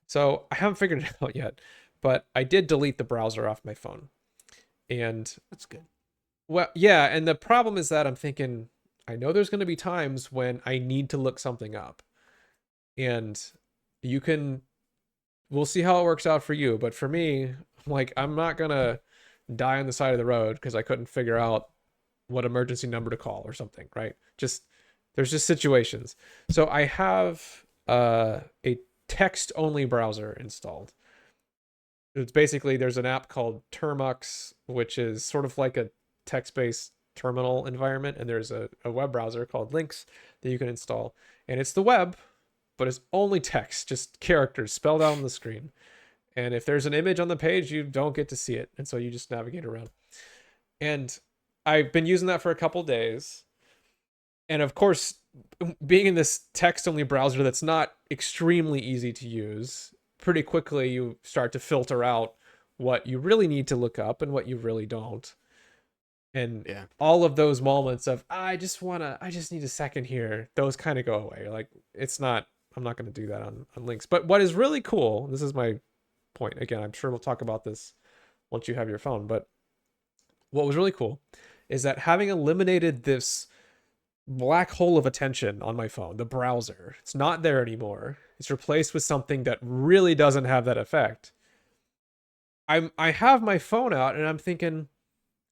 [SPEAKER 2] So I haven't figured it out yet, but I did delete the browser off my phone. And
[SPEAKER 1] That's good.
[SPEAKER 2] well, yeah. And the problem is that I'm thinking, I know there's going to be times when I need to look something up, and you can, we'll see how it works out for you. But for me, like, I'm not gonna die on the side of the road because I couldn't figure out what emergency number to call or something, right? Just there's just situations. So I have a text only browser installed. It's basically, there's an app called Termux, which is sort of like a text-based terminal environment, and there's a web browser called Lynx that you can install, and it's the web, but it's only text, just characters spelled out on the screen. And if there's an image on the page, you don't get to see it, and so you just navigate around. And I've been using that for a couple days, and of course, being in this text-only browser that's not extremely easy to use, pretty quickly you start to filter out what you really need to look up and what you really don't. And
[SPEAKER 1] Yeah.
[SPEAKER 2] all of those moments of I just need a second here, those kind of go away. You're like, I'm not going to do that on links. But what is really cool, this is my point again, I'm sure we'll talk about this once you have your phone, but what was really cool is that having eliminated this black hole of attention on my phone, the browser, it's not there anymore. It's replaced with something that really doesn't have that effect. I have my phone out and I'm thinking,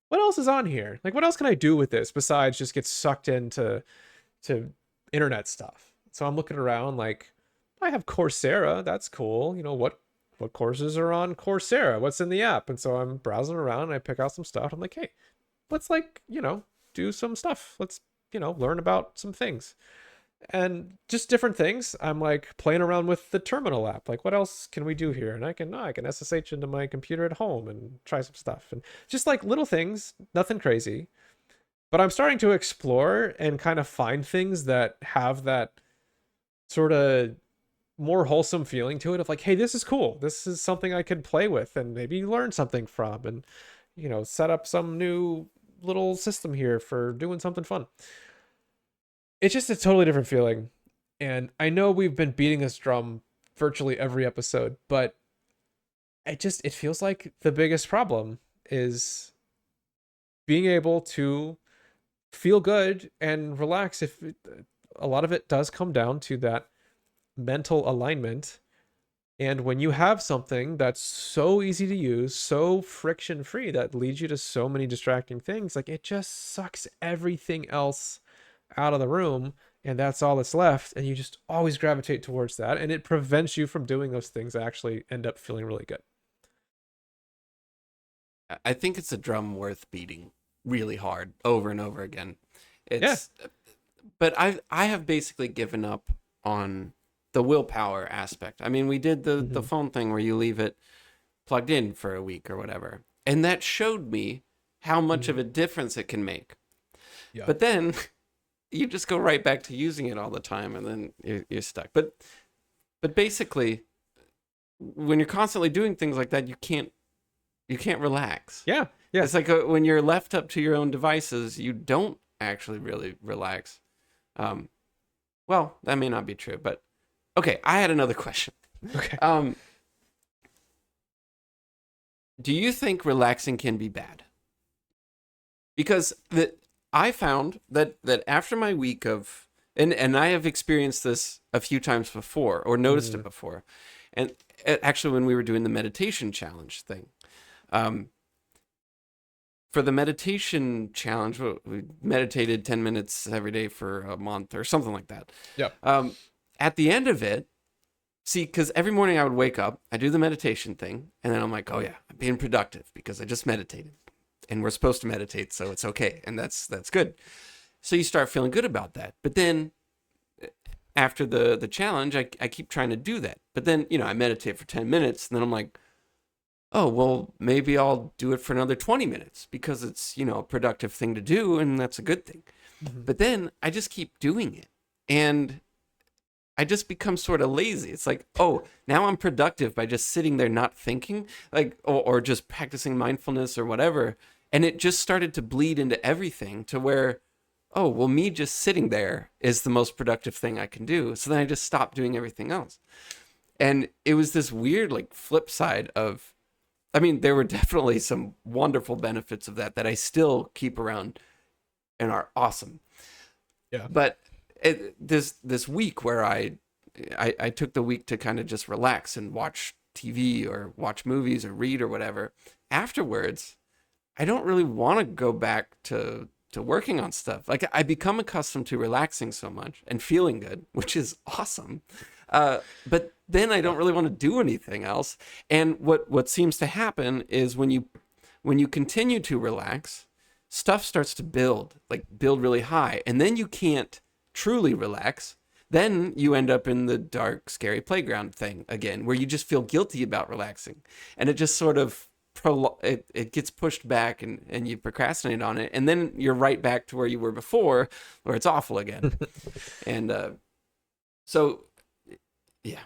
[SPEAKER 2] what else is on here? Like, what else can I do with this besides just get sucked into internet stuff? So I'm looking around like, I have Coursera. That's cool. You know, what courses are on Coursera? What's in the app? And so I'm browsing around and I pick out some stuff. I'm like, hey, let's do some stuff. Let's, learn about some things. And just different things. I'm like playing around with the terminal app. Like, what else can we do here? And I can SSH into my computer at home and try some stuff. And just like little things, nothing crazy. But I'm starting to explore and kind of find things that have that sort of more wholesome feeling to it of like, hey, this is cool. This is something I could play with and maybe learn something from, and set up some new little system here for doing something fun. It's just a totally different feeling. And I know we've been beating this drum virtually every episode, but it feels like the biggest problem is being able to feel good and relax. A lot of it does come down to that mental alignment. And when you have something that's so easy to use, so friction free, that leads you to so many distracting things, like, it just sucks everything else out of the room, and that's all that's left, and you just always gravitate towards that, and it prevents you from doing those things that actually end up feeling really good.
[SPEAKER 1] I think it's a drum worth beating really hard over and over again. But I have basically given up on the willpower aspect. I mean, we did the phone thing where you leave it plugged in for a week or whatever, and that showed me how much of a difference it can make. Yeah. But then you just go right back to using it all the time, and then you're stuck. But basically, when you're constantly doing things like that, you can't relax.
[SPEAKER 2] Yeah.
[SPEAKER 1] It's like when you're left up to your own devices, you don't actually really relax. Well, that may not be true, but okay. I had another question.
[SPEAKER 2] Okay.
[SPEAKER 1] Do you think relaxing can be bad? Because I found that after my week of, and I have experienced this a few times before, or noticed it before, and actually when we were doing the meditation challenge thing, for the meditation challenge, we meditated 10 minutes every day for a month or something like that.
[SPEAKER 2] Yeah.
[SPEAKER 1] At the end of it, see, because every morning I would wake up, I do the meditation thing, and then I'm like, oh yeah, I'm being productive because I just meditated. And we're supposed to meditate, so it's okay, and that's good. So you start feeling good about that. But then after the challenge, I keep trying to do that. But then, I meditate for 10 minutes, and then I'm like, oh, well, maybe I'll do it for another 20 minutes because it's, a productive thing to do, and that's a good thing. Mm-hmm. But then I just keep doing it, and I just become sort of lazy. It's like, oh, now I'm productive by just sitting there not thinking, like, or just practicing mindfulness or whatever. And it just started to bleed into everything to where, oh, well, me just sitting there is the most productive thing I can do. So then I just stopped doing everything else. And it was this weird, like, flip side of, I mean, there were definitely some wonderful benefits of that I still keep around and are awesome.
[SPEAKER 2] Yeah.
[SPEAKER 1] But this week where I took the week to kind of just relax and watch TV or watch movies or read or whatever, afterwards, I don't really want to go back to working on stuff. Like I become accustomed to relaxing so much and feeling good, which is awesome. But then I don't really want to do anything else. And what seems to happen is when you continue to relax, stuff starts to build really high, and then you can't truly relax. Then you end up in the dark, scary playground thing again, where you just feel guilty about relaxing, and it just sort of it gets pushed back, and you procrastinate on it, and then you're right back to where you were before, where it's awful again. And so, yeah.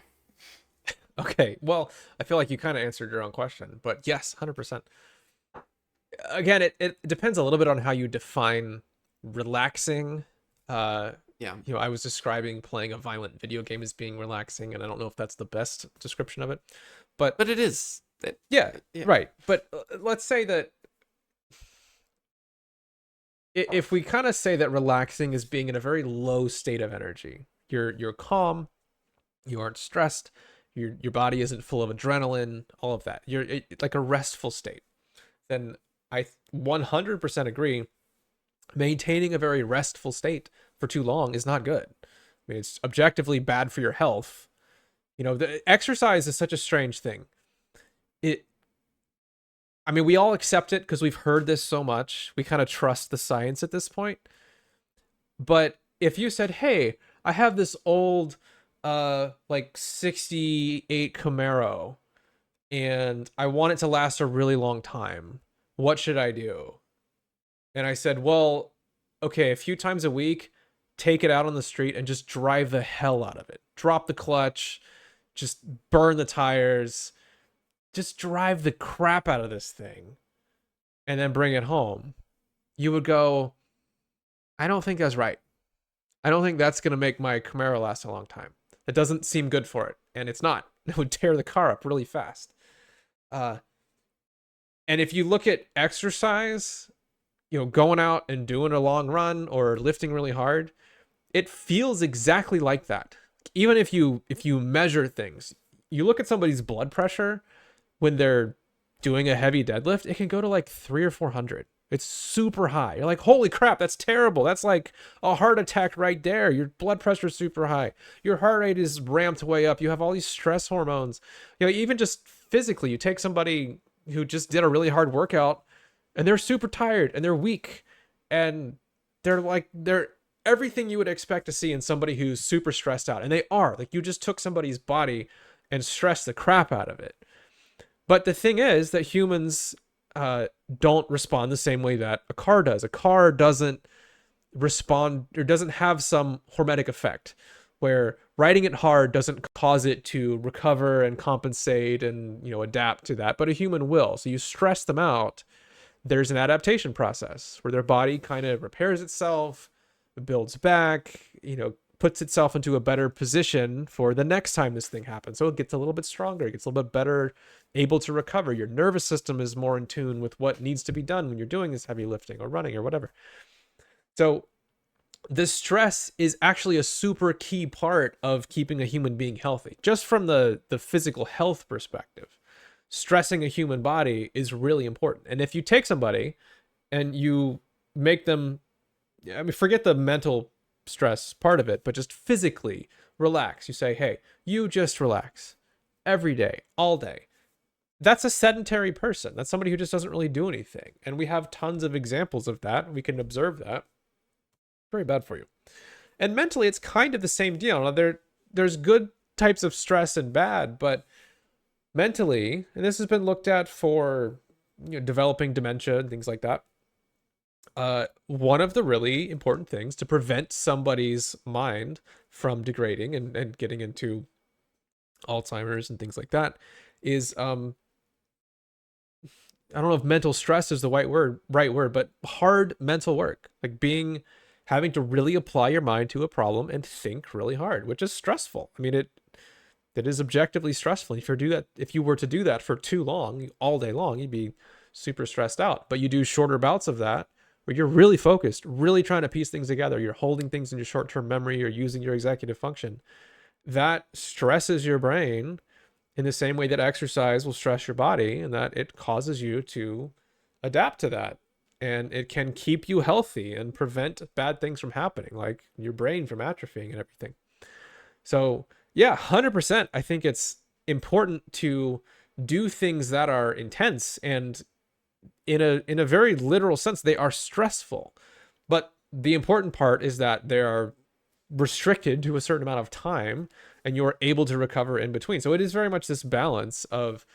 [SPEAKER 2] Okay, well, I feel like you kind of answered your own question, but yes, 100%. Again, it depends a little bit on how you define relaxing.
[SPEAKER 1] Yeah.
[SPEAKER 2] I was describing playing a violent video game as being relaxing, and I don't know if that's the best description of it, but
[SPEAKER 1] it is.
[SPEAKER 2] Yeah, right. But let's say that if we kind of say that relaxing is being in a very low state of energy, you're calm, you aren't stressed, your body isn't full of adrenaline, all of that. You're like a restful state. Then I 100% agree. Maintaining a very restful state for too long is not good. I mean, it's objectively bad for your health. The exercise is such a strange thing. We all accept it because we've heard this so much. We kind of trust the science at this point. But if you said, hey, I have this old, like 68 Camaro, and I want it to last a really long time, what should I do? And I said, well, okay, a few times a week, take it out on the street and just drive the hell out of it. Drop the clutch, just burn the tires, just drive the crap out of this thing, and then bring it home. You would go, I don't think that's right. I don't think that's going to make my Camaro last a long time. It doesn't seem good for it, and it's not. It would tear the car up really fast. And if you look at exercise, going out and doing a long run or lifting really hard, it feels exactly like that. Even if you measure things, you look at somebody's blood pressure when they're doing a heavy deadlift, it can go to like 300 or 400. It's super high. You're like, holy crap, that's terrible. That's like a heart attack right there. Your blood pressure is super high. Your heart rate is ramped way up. You have all these stress hormones. Even just physically, you take somebody who just did a really hard workout and they're super tired and they're weak and they're everything you would expect to see in somebody who's super stressed out. And they are. Like, you just took somebody's body and stressed the crap out of it. But the thing is that humans don't respond the same way that a car does. A car doesn't respond or doesn't have some hormetic effect where riding it hard doesn't cause it to recover and compensate and adapt to that. But a human will. So you stress them out. There's an adaptation process where their body kind of repairs itself, builds back, puts itself into a better position for the next time this thing happens. So it gets a little bit stronger, it gets a little bit better, able to recover. Your nervous system is more in tune with what needs to be done when you're doing this heavy lifting or running or whatever. So the stress is actually a super key part of keeping a human being healthy. Just from the physical health perspective, stressing a human body is really important. And if you take somebody and you make them, forget the mental stress part of it, but just physically relax. You say, hey, you just relax every day, all day. That's a sedentary person. That's somebody who just doesn't really do anything. And we have tons of examples of that. We can observe that. Very bad for you. And mentally, it's kind of the same deal. Now, there's good types of stress and bad, but mentally, and this has been looked at for developing dementia and things like that, one of the really important things to prevent somebody's mind from degrading and getting into Alzheimer's and things like that is, I don't know if mental stress is the right word, but hard mental work, like having to really apply your mind to a problem and think really hard, which is stressful. I mean, it is objectively stressful. If you were to do that for too long, all day long, you'd be super stressed out. But you do shorter bouts of that where you're really focused, really trying to piece things together. You're holding things in your short-term memory. You're using your executive function. That stresses your brain in the same way that exercise will stress your body and that it causes you to adapt to that. And it can keep you healthy and prevent bad things from happening, like your brain from atrophying and everything. So, yeah, 100%. I think it's important to do things that are intense, and in a very literal sense, they are stressful. But the important part is that they are restricted to a certain amount of time and you're able to recover in between. So it is very much this balance of,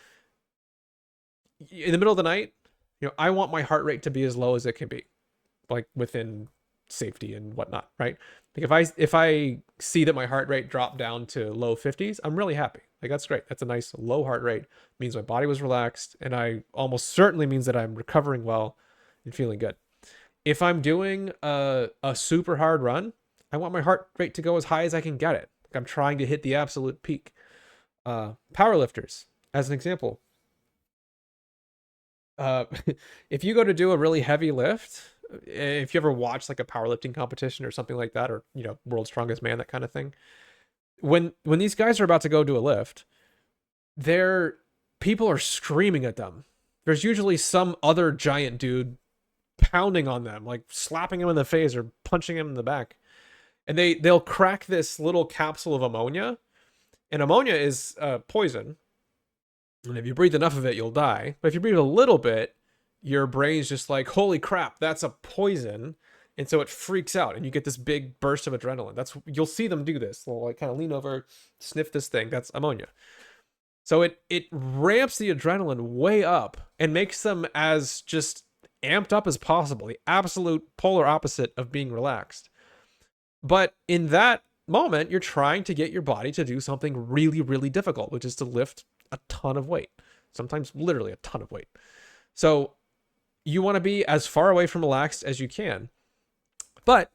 [SPEAKER 2] in the middle of the night, I want my heart rate to be as low as it can be, like within safety and whatnot, right? Like if I see that my heart rate dropped down to low 50s, I'm really happy. Like that's great. That's a nice low heart rate. It means my body was relaxed, and I almost certainly means that I'm recovering well and feeling good. If I'm doing a super hard run, I want my heart rate to go as high as I can get it. Like I'm trying to hit the absolute peak. Powerlifters, as an example, uh, if you go to do a really heavy lift, if you ever watch like a powerlifting competition or something like that, or World's Strongest Man, that kind of thing, when these guys are about to go do a lift, their people are screaming at them. There's usually some other giant dude pounding on them, like slapping him in the face or punching him in the back. And they'll crack this little capsule of ammonia, and ammonia is poison. And if you breathe enough of it, you'll die. But if you breathe a little bit, your brain's just like, holy crap, that's a poison. And so it freaks out and you get this big burst of adrenaline. You'll see them do this. They'll like kind of lean over, sniff this thing. That's ammonia. So it ramps the adrenaline way up and makes them as just amped up as possible. The absolute polar opposite of being relaxed. But in that moment, you're trying to get your body to do something really, really difficult, which is to lift a ton of weight, sometimes literally a ton of weight. So you want to be as far away from relaxed as you can. But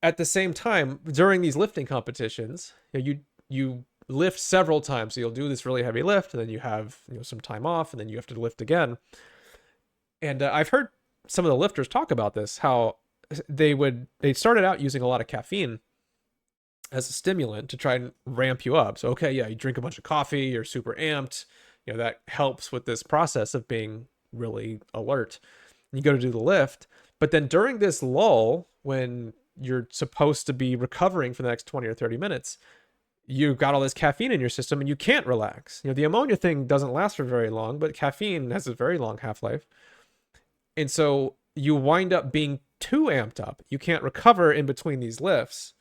[SPEAKER 2] at the same time, during these lifting competitions, you lift several times. So you'll do this really heavy lift, and then you have some time off, and then you have to lift again. And I've heard some of the lifters talk about this, how they started out using a lot of caffeine as a stimulant to try and ramp you up. So, okay, yeah, you drink a bunch of coffee, you're super amped. That helps with this process of being really alert. You go to do the lift, but then during this lull, when you're supposed to be recovering for the next 20 or 30 minutes, you've got all this caffeine in your system and you can't relax. The ammonia thing doesn't last for very long, but caffeine has a very long half-life. And so you wind up being too amped up. You can't recover in between these lifts.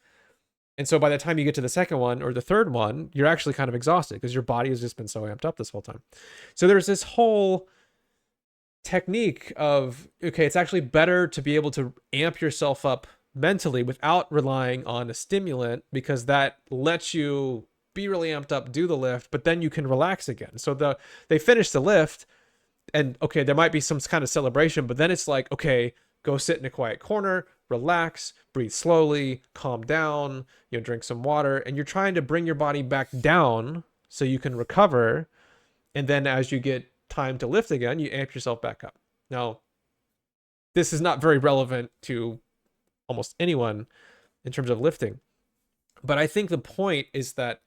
[SPEAKER 2] And so by the time you get to the second one or the third one, you're actually kind of exhausted because your body has just been so amped up this whole time. So there's this whole technique of, okay, it's actually better to be able to amp yourself up mentally without relying on a stimulant, because that lets you be really amped up, do the lift, but then you can relax again. So they finish the lift and okay, there might be some kind of celebration, but then it's like, okay, go sit in a quiet corner, relax, breathe slowly, calm down, drink some water, and you're trying to bring your body back down so you can recover. And then as you get time to lift again, you amp yourself back up. Now, this is not very relevant to almost anyone in terms of lifting, but I think the point is that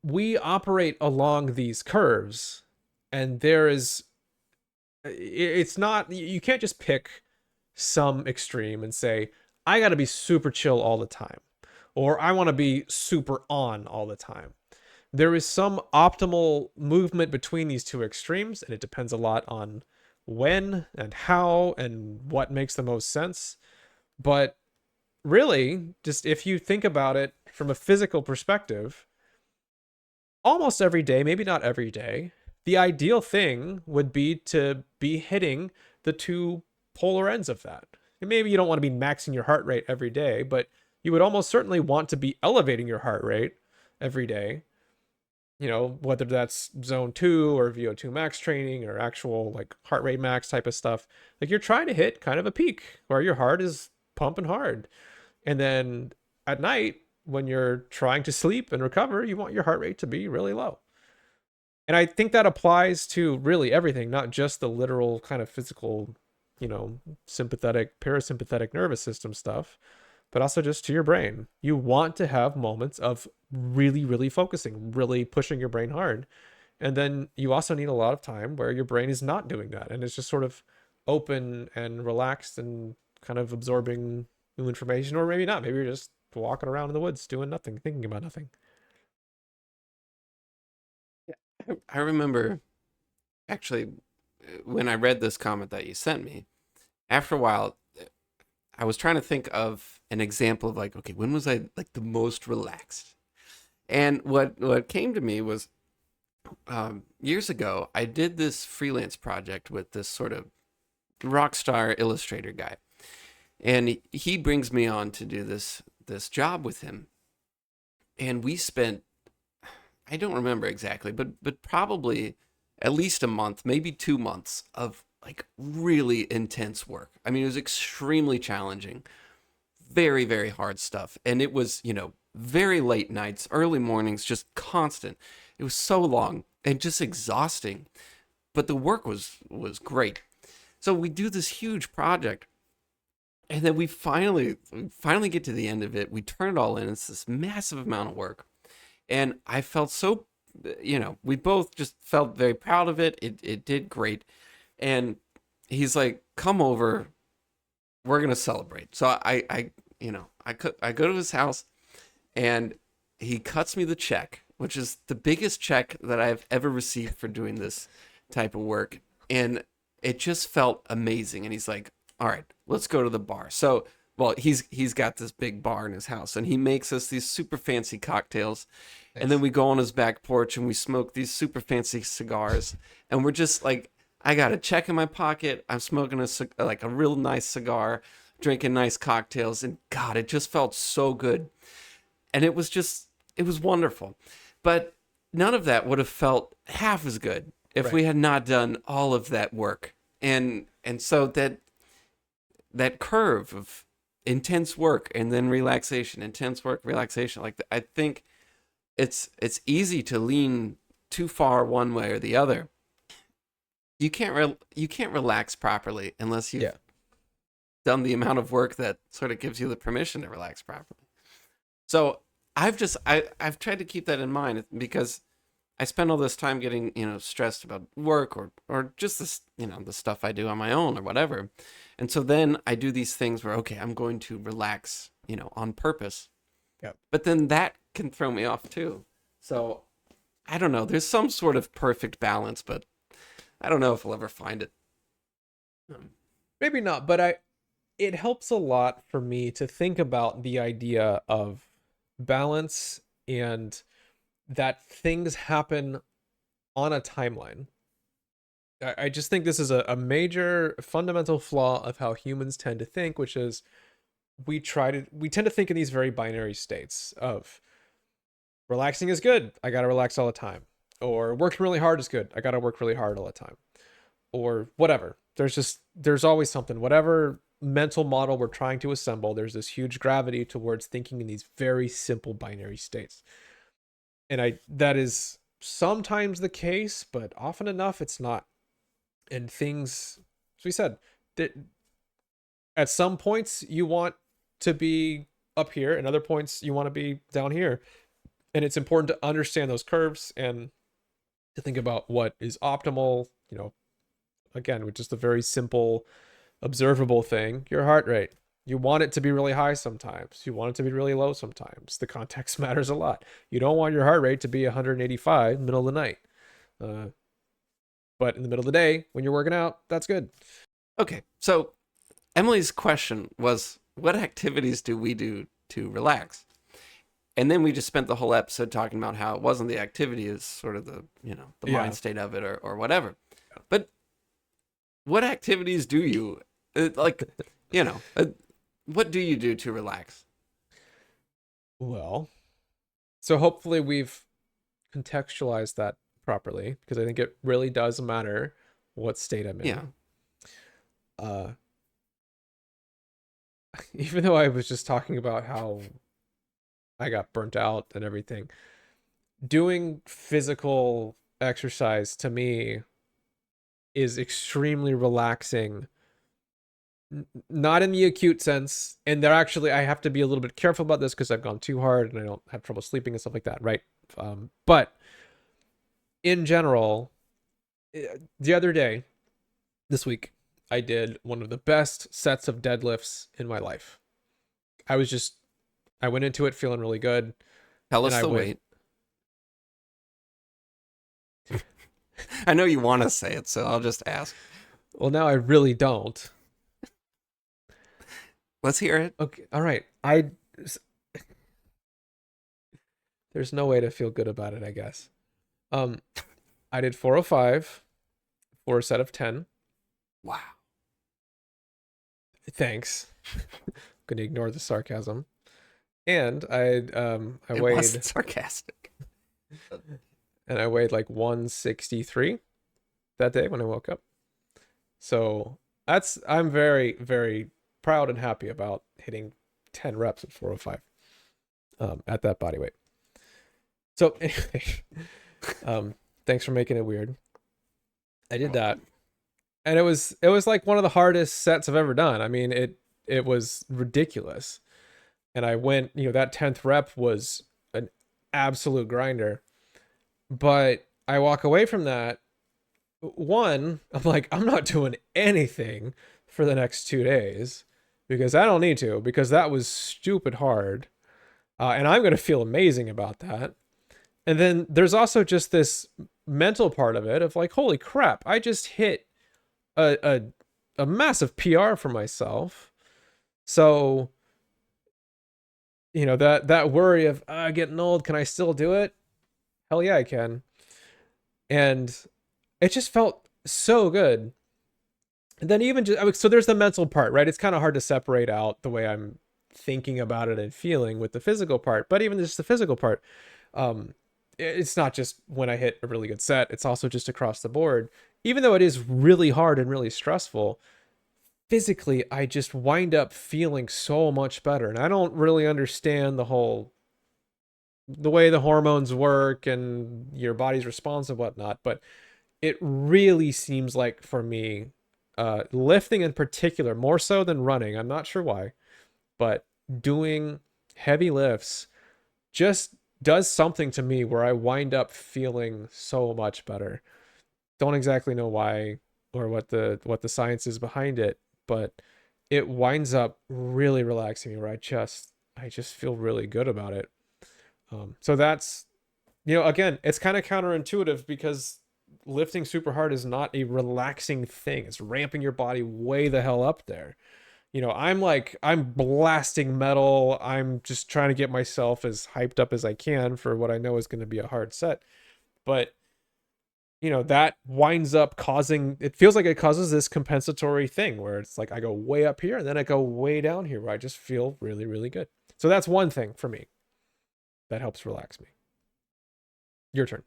[SPEAKER 2] we operate along these curves, and it's not, you can't just pick some extreme and say, I got to be super chill all the time, or I want to be super on all the time. There is some optimal movement between these two extremes, and it depends a lot on when and how and what makes the most sense. But really, just if you think about it from a physical perspective, almost every day, maybe not every day, the ideal thing would be to be hitting the two polar ends of that. And maybe you don't want to be maxing your heart rate every day, but you would almost certainly want to be elevating your heart rate every day. Whether that's zone 2 or VO2 max training or actual like heart rate max type of stuff. Like you're trying to hit kind of a peak where your heart is pumping hard. And then at night, when you're trying to sleep and recover, you want your heart rate to be really low. And I think that applies to really everything, not just the literal kind of physical, sympathetic, parasympathetic nervous system stuff, but also just to your brain. You want to have moments of really, really focusing, really pushing your brain hard. And then you also need a lot of time where your brain is not doing that and it's just sort of open and relaxed and kind of absorbing new information, or maybe not. Maybe you're just walking around in the woods doing nothing, thinking about nothing.
[SPEAKER 1] I remember actually when I read this comment that you sent me, after a while, I was trying to think of an example of like, okay, when was I like the most relaxed? And what came to me was years ago, I did this freelance project with this sort of rock star illustrator guy, and he brings me on to do this job with him, and we spent, I don't remember exactly, but probably at least a month, maybe 2 months of like really intense work. I mean, it was extremely challenging, very, very hard stuff. And it was, very late nights, early mornings, just constant. It was so long and just exhausting. But the work was great. So we do this huge project. And then we finally get to the end of it. We turn it all in. It's this massive amount of work. And I felt so, we both just felt very proud of it. It did great. And he's like, come over, we're gonna celebrate. So I go to his house, and he cuts me the check, which is the biggest check that I've ever received for doing this type of work. And it just felt amazing. And he's like, all right, let's go to the bar. So, well, he's got this big bar in his house, and he makes us these super fancy cocktails. And then
[SPEAKER 2] Nice.
[SPEAKER 1] we go on his back porch and we smoke these super fancy cigars. And we're just like, I got a check in my pocket. I'm smoking like a real nice cigar, drinking nice cocktails, and God, it just felt so good. And it was wonderful. But none of that would have felt half as good if
[SPEAKER 2] Right.
[SPEAKER 1] we had not done all of that work. And so that curve of intense work and then relaxation, intense work, relaxation, like I think it's easy to lean too far one way or the other. You can't relax properly unless you've
[SPEAKER 2] Yeah.
[SPEAKER 1] done the amount of work that sort of gives you the permission to relax properly. So I've tried to keep that in mind because I spend all this time getting, stressed about work or just this, the stuff I do on my own or whatever. And so then I do these things where, okay, I'm going to relax, on purpose.
[SPEAKER 2] Yeah.
[SPEAKER 1] But then that can throw me off too. So I don't know. There's some sort of perfect balance, but I don't know if we'll ever find it. Um,
[SPEAKER 2] Maybe not, but it helps a lot for me to think about the idea of balance and that things happen on a timeline. I just think this is a major fundamental flaw of how humans tend to think, which is we tend to think in these very binary states of relaxing is good, I gotta relax all the time. Or working really hard is good, I gotta work really hard all the time. Or whatever. There's always something. Whatever mental model we're trying to assemble, there's this huge gravity towards thinking in these very simple binary states. And I that is sometimes the case, but often enough it's not. And things, as we said, that at some points you want to be up here, and other points you want to be down here. And it's important to understand those curves and to think about what is optimal, again, with just a very simple observable thing, your heart rate. You want it to be really high sometimes. You want it to be really low sometimes. The context matters a lot. You don't want your heart rate to be 185 middle of the night. Uh, but in the middle of the day, when you're working out, that's good.
[SPEAKER 1] okay, so Emily's question was, what activities do we do to relax? And then we just spent the whole episode talking about how it wasn't the activity, is sort of the
[SPEAKER 2] Yeah.
[SPEAKER 1] mind state of it or whatever. But what activities do you like? You know, uh, what do you do to relax?
[SPEAKER 2] Well, so hopefully we've contextualized that properly because I think it really does matter what state I'm
[SPEAKER 1] Yeah,
[SPEAKER 2] in. Uh, even though I was just talking about how I got burnt out and everything, doing physical exercise to me is extremely relaxing not in the acute sense. And they're actually, I have to be a little bit careful about this because I've gone too hard and I don't have trouble sleeping and stuff like that, right? But in general, the other day, this week, I did one of the best sets of deadlifts in my life. I went into it feeling really good.
[SPEAKER 1] Tell
[SPEAKER 2] And
[SPEAKER 1] us
[SPEAKER 2] I
[SPEAKER 1] the
[SPEAKER 2] went,
[SPEAKER 1] weight. I know you want to say it, so I'll just ask.
[SPEAKER 2] well, now I really don't.
[SPEAKER 1] Let's hear it.
[SPEAKER 2] Okay. All right. There's no way to feel good about it, I guess. Um, I did 405 for a set of 10.
[SPEAKER 1] Wow.
[SPEAKER 2] Thanks. Gonna ignore the sarcasm. And I
[SPEAKER 1] It
[SPEAKER 2] weighed
[SPEAKER 1] wasn't sarcastic.
[SPEAKER 2] and I weighed like 163 that day when I woke up. So I'm very, very proud and happy about hitting 10 reps at 405 at that body weight. So anyway, thanks for making it weird. I did that. And it was like one of the hardest sets I've ever done. I mean, it was ridiculous. And I went, that 10th rep was an absolute grinder. But I walk away from that. One, I'm like, I'm not doing anything for the next 2 days because I don't need to, because that was stupid hard. And I'm going to feel amazing about that. And then there's also just this mental part of it of like, holy crap, I just hit a massive PR for myself. So, that worry of getting old, can I still do it? Hell yeah, I can. And it just felt so good. And then even just, so there's the mental part, right? It's kind of hard to separate out the way I'm thinking about it and feeling with the physical part. But even just the physical part, it's not just when I hit a really good set, it's also just across the board. Even though it is really hard and really stressful, physically, I just wind up feeling so much better. And I don't really understand the way the hormones work and your body's response and whatnot, but it really seems like for me, lifting in particular, more so than running, I'm not sure why, but doing heavy lifts just does something to me where I wind up feeling so much better. Don't exactly know why or what the science is behind it, but it winds up really relaxing me where I just feel really good about it. So that's, again, it's kind of counterintuitive because lifting super hard is not a relaxing thing. It's ramping your body way the hell up there. I'm blasting metal. I'm just trying to get myself as hyped up as I can for what I know is going to be a hard set. But, that winds up it feels like it causes this compensatory thing where it's like I go way up here and then I go way down here where I just feel really, really good. So that's one thing for me that helps relax me. Your turn.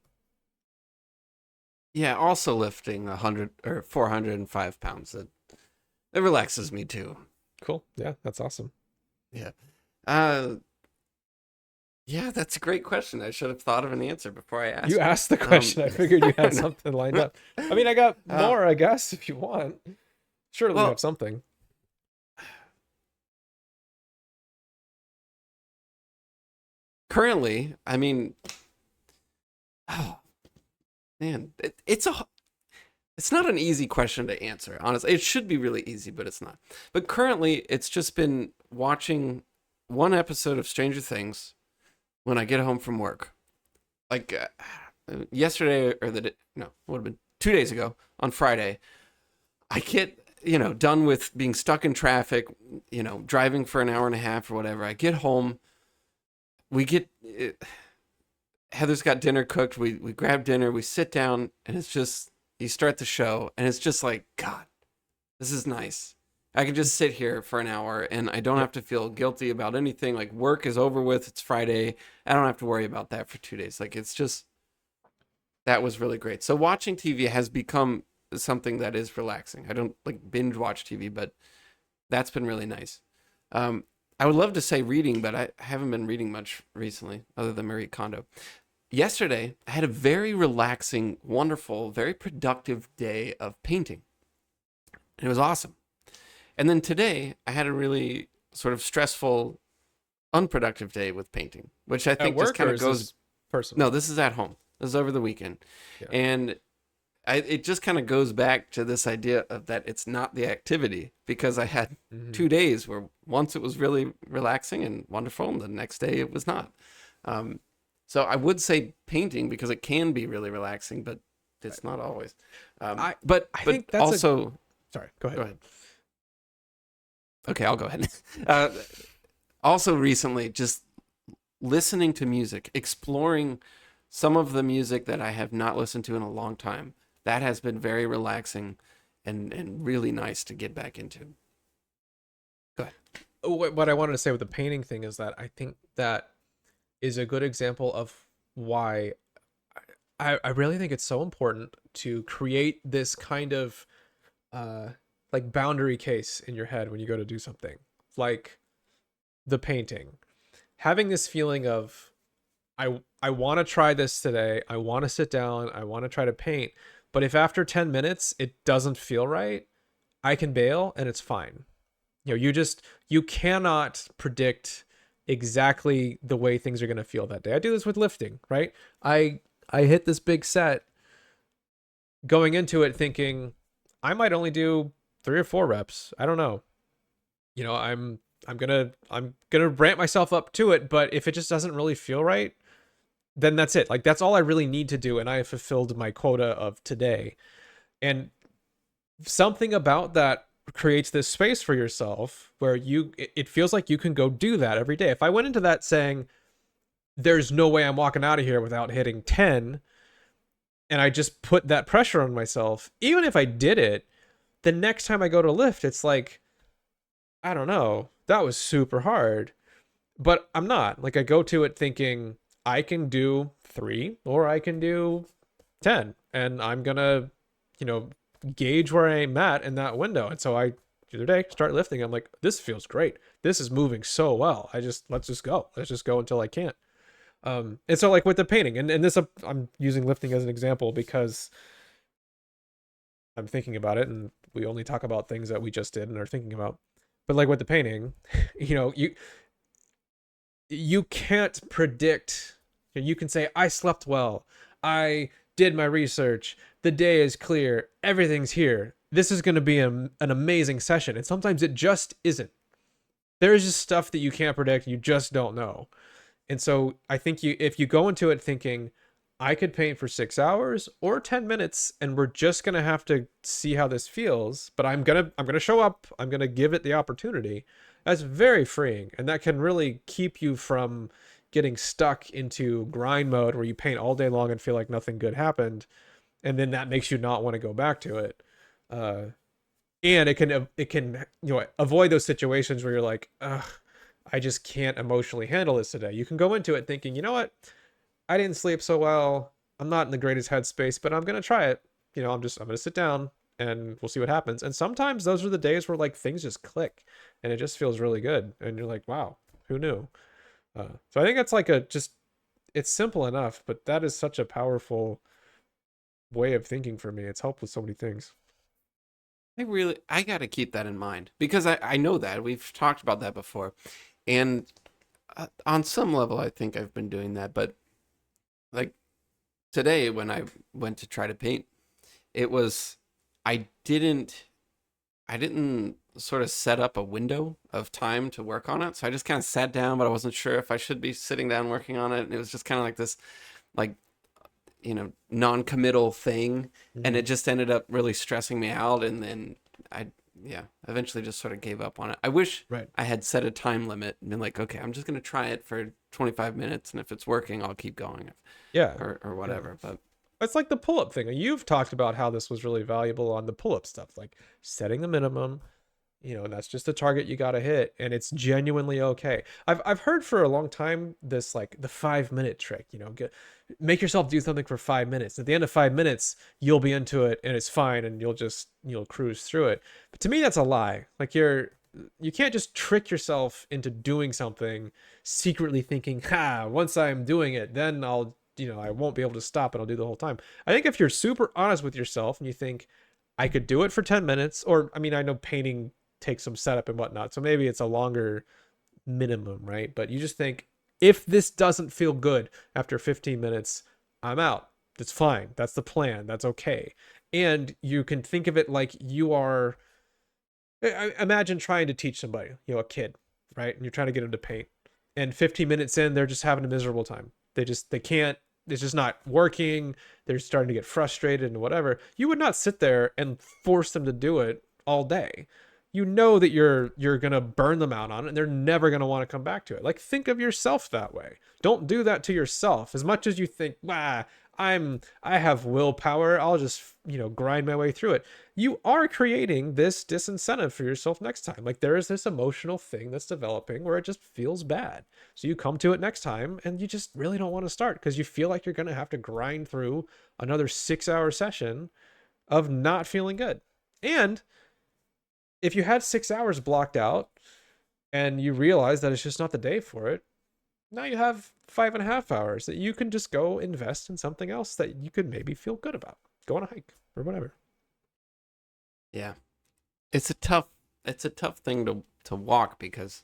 [SPEAKER 1] Yeah, also lifting 100 or 405 pounds. It relaxes me too.
[SPEAKER 2] Cool. Yeah, that's awesome.
[SPEAKER 1] Yeah. Yeah, that's a great question. I should have thought of an answer before I asked.
[SPEAKER 2] You asked the question. I figured you had something lined up. I mean, I got more, I guess, if you want. Surely you have something.
[SPEAKER 1] Currently, I mean, oh man, it's not an easy question to answer. Honestly, it should be really easy, but it's not. But currently, it's just been watching one episode of Stranger Things when I get home from work. Like yesterday, or it would have been 2 days ago on Friday. I get done with being stuck in traffic, driving for an hour and a half or whatever. I get home. Heather's got dinner cooked. We grab dinner. We sit down, and it's just, you start the show, and it's just like, God, this is nice. I can just sit here for an hour, and I don't have to feel guilty about anything. Like, work is over with. It's Friday. I don't have to worry about that for 2 days. Like, it's just, that was really great. So watching TV has become something that is relaxing. I don't like binge watch TV, but that's been really nice. I would love to say reading, but I haven't been reading much recently other than Marie Kondo. Yesterday, I had a very relaxing, wonderful, very productive day of painting. It was awesome. And then today I had a really sort of stressful, unproductive day with painting, which I
[SPEAKER 2] At
[SPEAKER 1] think just
[SPEAKER 2] work,
[SPEAKER 1] kind
[SPEAKER 2] or
[SPEAKER 1] of
[SPEAKER 2] is
[SPEAKER 1] goes.
[SPEAKER 2] this personal?
[SPEAKER 1] No, this is at home. This is over the weekend.
[SPEAKER 2] Yeah.
[SPEAKER 1] And it just kind of goes back to this idea of that it's not the activity, because I had
[SPEAKER 2] Hmm.
[SPEAKER 1] 2 days where once it was really relaxing and wonderful, and the next day it was not. Um, so I would say painting because it can be really relaxing, but it's not always.
[SPEAKER 2] I
[SPEAKER 1] But
[SPEAKER 2] I think that's
[SPEAKER 1] also,
[SPEAKER 2] sorry. Go ahead.
[SPEAKER 1] go ahead. Okay, I'll go ahead. Uh, Also recently, just listening to music, exploring some of the music that I have not listened to in a long time. That has been very relaxing and really nice to get back into. Go ahead.
[SPEAKER 2] What I wanted to say with the painting thing is that I think that is a good example of why I really think it's so important to create this kind of uh like boundary case in your head when you go to do something like the painting, having this feeling of I want to try this today, I want to sit down, I want to try to paint, but if after 10 minutes it doesn't feel right, I can bail and it's fine. You cannot predict exactly the way things are going to feel that day. I do this with lifting, right? I hit this big set going into it thinking I might only do 3 or 4 reps. I don't know. I'm gonna ramp myself up to it, but if it just doesn't really feel right, then that's it. Like that's all I really need to do, and I have fulfilled my quota of today. And something about that creates this space for yourself where it feels like you can go do that every day. If I went into that saying there's no way I'm walking out of here without hitting 10, and I just put that pressure on myself, even if I did it, the next time I go to lift, it's like, I don't know, that was super hard. But I'm not. Like I go to it thinking I can do 3 or I can do 10, and I'm gonna, you know, gauge where I'm at in that window. And so I the other day start lifting. I'm like, this feels great. This is moving so well. Let's just go. Let's just go until I can't. And so like with the painting, and this I'm using lifting as an example because I'm thinking about it, and we only talk about things that we just did and are thinking about. But like with the painting, you can't predict. You can say I slept well, I did my research, the day is clear, everything's here, this is going to be an amazing session, and sometimes it just isn't. There's just stuff that you can't predict, you just don't know. And so I think if you go into it thinking I could paint for 6 hours or 10 minutes, and we're just gonna have to see how this feels, but I'm gonna show up, I'm gonna give it the opportunity. That's very freeing, and that can really keep you from getting stuck into grind mode where you paint all day long and feel like nothing good happened, and then that makes you not want to go back to it. Uh, and it can avoid those situations where you're like, ugh, I just can't emotionally handle this today. You can go into it thinking, you know what, I didn't sleep so well, I'm not in the greatest headspace, but I'm gonna try it. I'm gonna sit down and we'll see what happens. And sometimes those are the days where like things just click and it just feels really good, and you're like, wow, who knew? So I think that's like it's simple enough, but that is such a powerful way of thinking for me. It's helped with so many things.
[SPEAKER 1] I got to keep that in mind, because I know that we've talked about that before. And on some level, I think I've been doing that. But like today, when I went to try to paint, it was, I didn't, I didn't sort of set up a window of time to work on it. So I just kind of sat down, but I wasn't sure if I should be sitting down working on it. And it was just kind of like this, like, non-committal thing. And
[SPEAKER 2] Mm-hmm.
[SPEAKER 1] it just ended up really stressing me out. And then I, yeah, eventually just sort of gave up on it. I wish
[SPEAKER 2] Right.
[SPEAKER 1] I had set a time limit and been like, okay, I'm just going to try it for 25 minutes. And if it's working, I'll keep going,
[SPEAKER 2] Yeah.
[SPEAKER 1] or
[SPEAKER 2] Yeah.
[SPEAKER 1] whatever. But
[SPEAKER 2] It's like the pull-up thing. You've talked about how this was really valuable on the pull-up stuff, like setting the minimum, and that's just a target you got to hit, and it's genuinely okay. I've heard for a long time this, like, the 5-minute trick. Make yourself do something for 5 minutes. At the end of 5 minutes, you'll be into it and it's fine, and you'll cruise through it. But to me, that's a lie. Like, you can't just trick yourself into doing something secretly thinking, once I'm doing it, then I won't be able to stop and I'll do the whole time. I think if you're super honest with yourself and you think I could do it for 10 minutes, or I mean, I know painting take some setup and whatnot. So maybe it's a longer minimum, right? But you just think, if this doesn't feel good after 15 minutes, I'm out. It's fine. That's the plan. That's okay. And you can think of it like you are, imagine trying to teach somebody, a kid, right? And you're trying to get them to paint. And 15 minutes in, they're just having a miserable time. They can't, it's just not working. They're starting to get frustrated and whatever. You would not sit there and force them to do it all day. You know that you're gonna burn them out on it, and they're never gonna want to come back to it. Like, think of yourself that way. Don't do that to yourself. As much as you think, I have willpower, I'll just grind my way through it. You are creating this disincentive for yourself next time. Like, there is this emotional thing that's developing where it just feels bad. So you come to it next time and you just really don't want to start because you feel like you're gonna have to grind through another 6-hour session of not feeling good. And if you had 6 hours blocked out and you realize that it's just not the day for it, now you have 5.5 hours that you can just go invest in something else that you could maybe feel good about. Go on a hike or whatever.
[SPEAKER 1] Yeah. It's a tough thing to walk because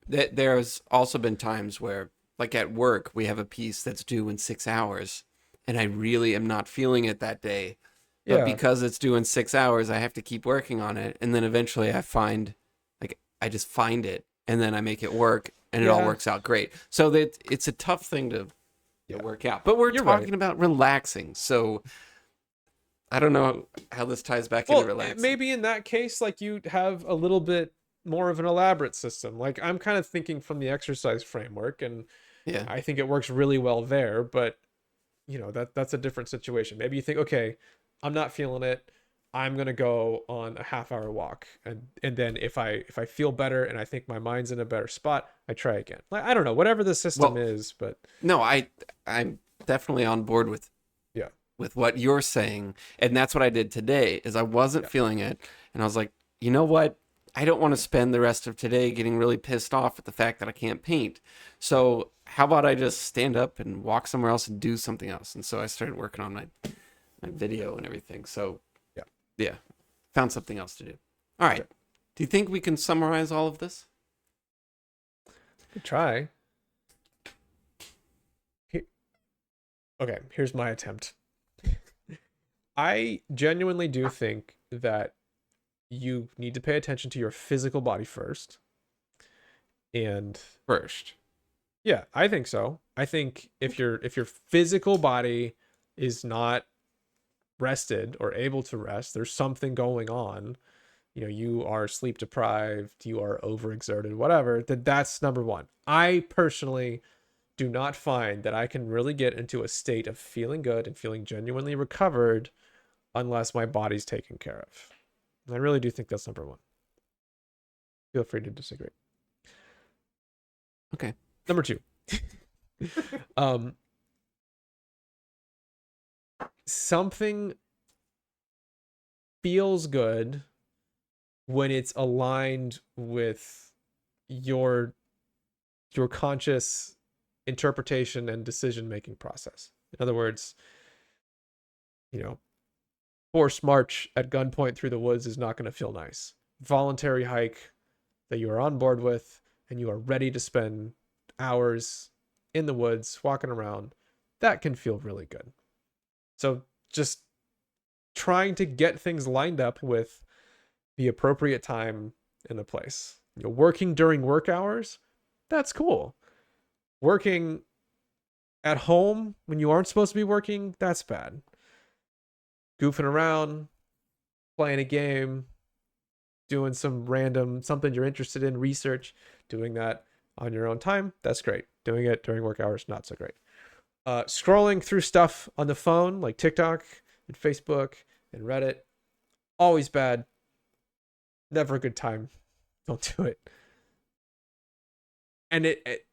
[SPEAKER 1] there's also been times where, like at work, we have a piece that's due in 6 hours and I really am not feeling it that day. But because it's due in 6 hours, I have to keep working on it. And then eventually I just find it and then I make it work and it all works out great. So that it's a tough thing to work out. But we're talking about relaxing. So I don't know how this ties back into relaxing.
[SPEAKER 2] Maybe in that case, like, you have a little bit more of an elaborate system. Like, I'm kind of thinking from the exercise framework, and I think it works really well there. But that's a different situation. Maybe you think, okay, I'm not feeling it. I'm gonna go on a half-hour walk, and then if I feel better and I think my mind's in a better spot, I try again. Like, I don't know, whatever the system is, but
[SPEAKER 1] no, I'm definitely on board with what you're saying, and that's what I did today. Is I wasn't feeling it, and I was like, you know what? I don't want to spend the rest of today getting really pissed off at the fact that I can't paint. So how about I just stand up and walk somewhere else and do something else? And so I started working on my video and everything. So yeah, found something else to do. All right. Do you think we can summarize all of this?
[SPEAKER 2] Could try. Okay, here's my attempt. I genuinely do think that you need to pay attention to your physical body first. And yeah, I think so. I think if your physical body is not rested or able to rest, there's something going on. You are sleep deprived, you are overexerted, whatever, that's number one. I personally do not find that I can really get into a state of feeling good and feeling genuinely recovered unless my body's taken care of. And I really do think that's number one. Feel free to disagree.
[SPEAKER 1] Okay.
[SPEAKER 2] Number two. Something feels good when it's aligned with your conscious interpretation and decision-making process. In other words, forced march at gunpoint through the woods is not going to feel nice. Voluntary hike that you are on board with and you are ready to spend hours in the woods walking around, that can feel really good. So just trying to get things lined up with the appropriate time and the place. Working during work hours, that's cool. Working at home when you aren't supposed to be working, that's bad. Goofing around, playing a game, doing some random something you're interested in, research, doing that on your own time, that's great. Doing it during work hours, not so great. Scrolling through stuff on the phone like TikTok and Facebook and Reddit, always bad. Never a good time. Don't do it. And it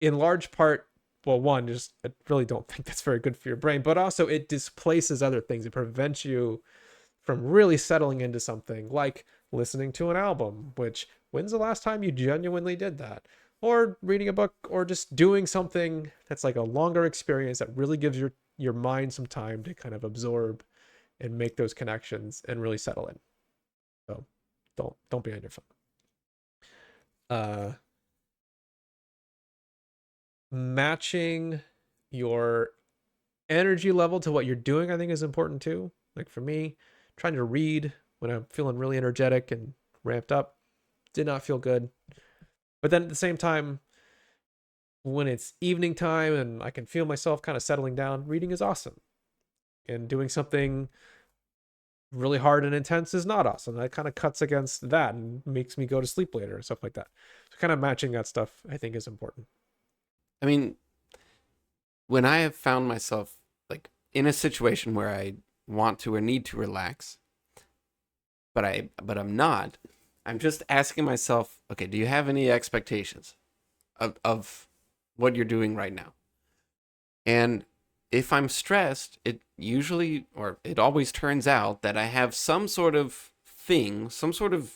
[SPEAKER 2] in large part, well, one, just I really don't think that's very good for your brain, but also it displaces other things. It prevents you from really settling into something like listening to an album, which, when's the last time you genuinely did that? Or reading a book, or just doing something that's like a longer experience that really gives your mind some time to kind of absorb and make those connections and really settle in. So Don't be on your phone. Matching your energy level to what you're doing, I think, is important too. Like for me, trying to read when I'm feeling really energetic and ramped up did not feel good. But then at the same time, when it's evening time and I can feel myself kind of settling down, reading is awesome. And doing something really hard and intense is not awesome. That kind of cuts against that and makes me go to sleep later and stuff like that. So kind of matching that stuff, I think, is important.
[SPEAKER 1] I mean, when I have found myself like in a situation where I want to or need to relax, but I'm not, I'm just asking myself, okay, do you have any expectations of what you're doing right now? And if I'm stressed, it usually, or it always turns out that I have some sort of thing, some sort of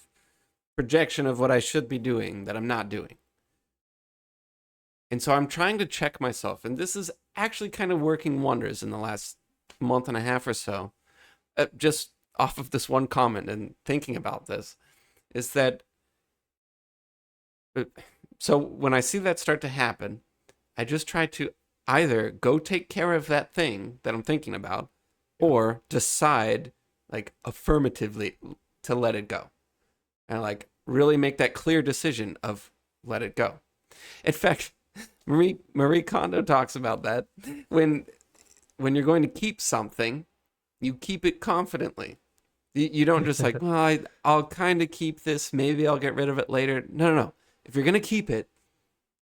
[SPEAKER 1] projection of what I should be doing that I'm not doing. And so I'm trying to check myself. And this is actually kind of working wonders in the last month and a half or so. Just off of this one comment and thinking about this, is that so when I see that start to happen, I just try to either go take care of that thing that I'm thinking about or decide like affirmatively to let it go. And like really make that clear decision of let it go. In fact, Marie Kondo talks about that when you're going to keep something, you keep it confidently. You don't just like, well, I'll kind of keep this. Maybe I'll get rid of it later. No. If you're going to keep it,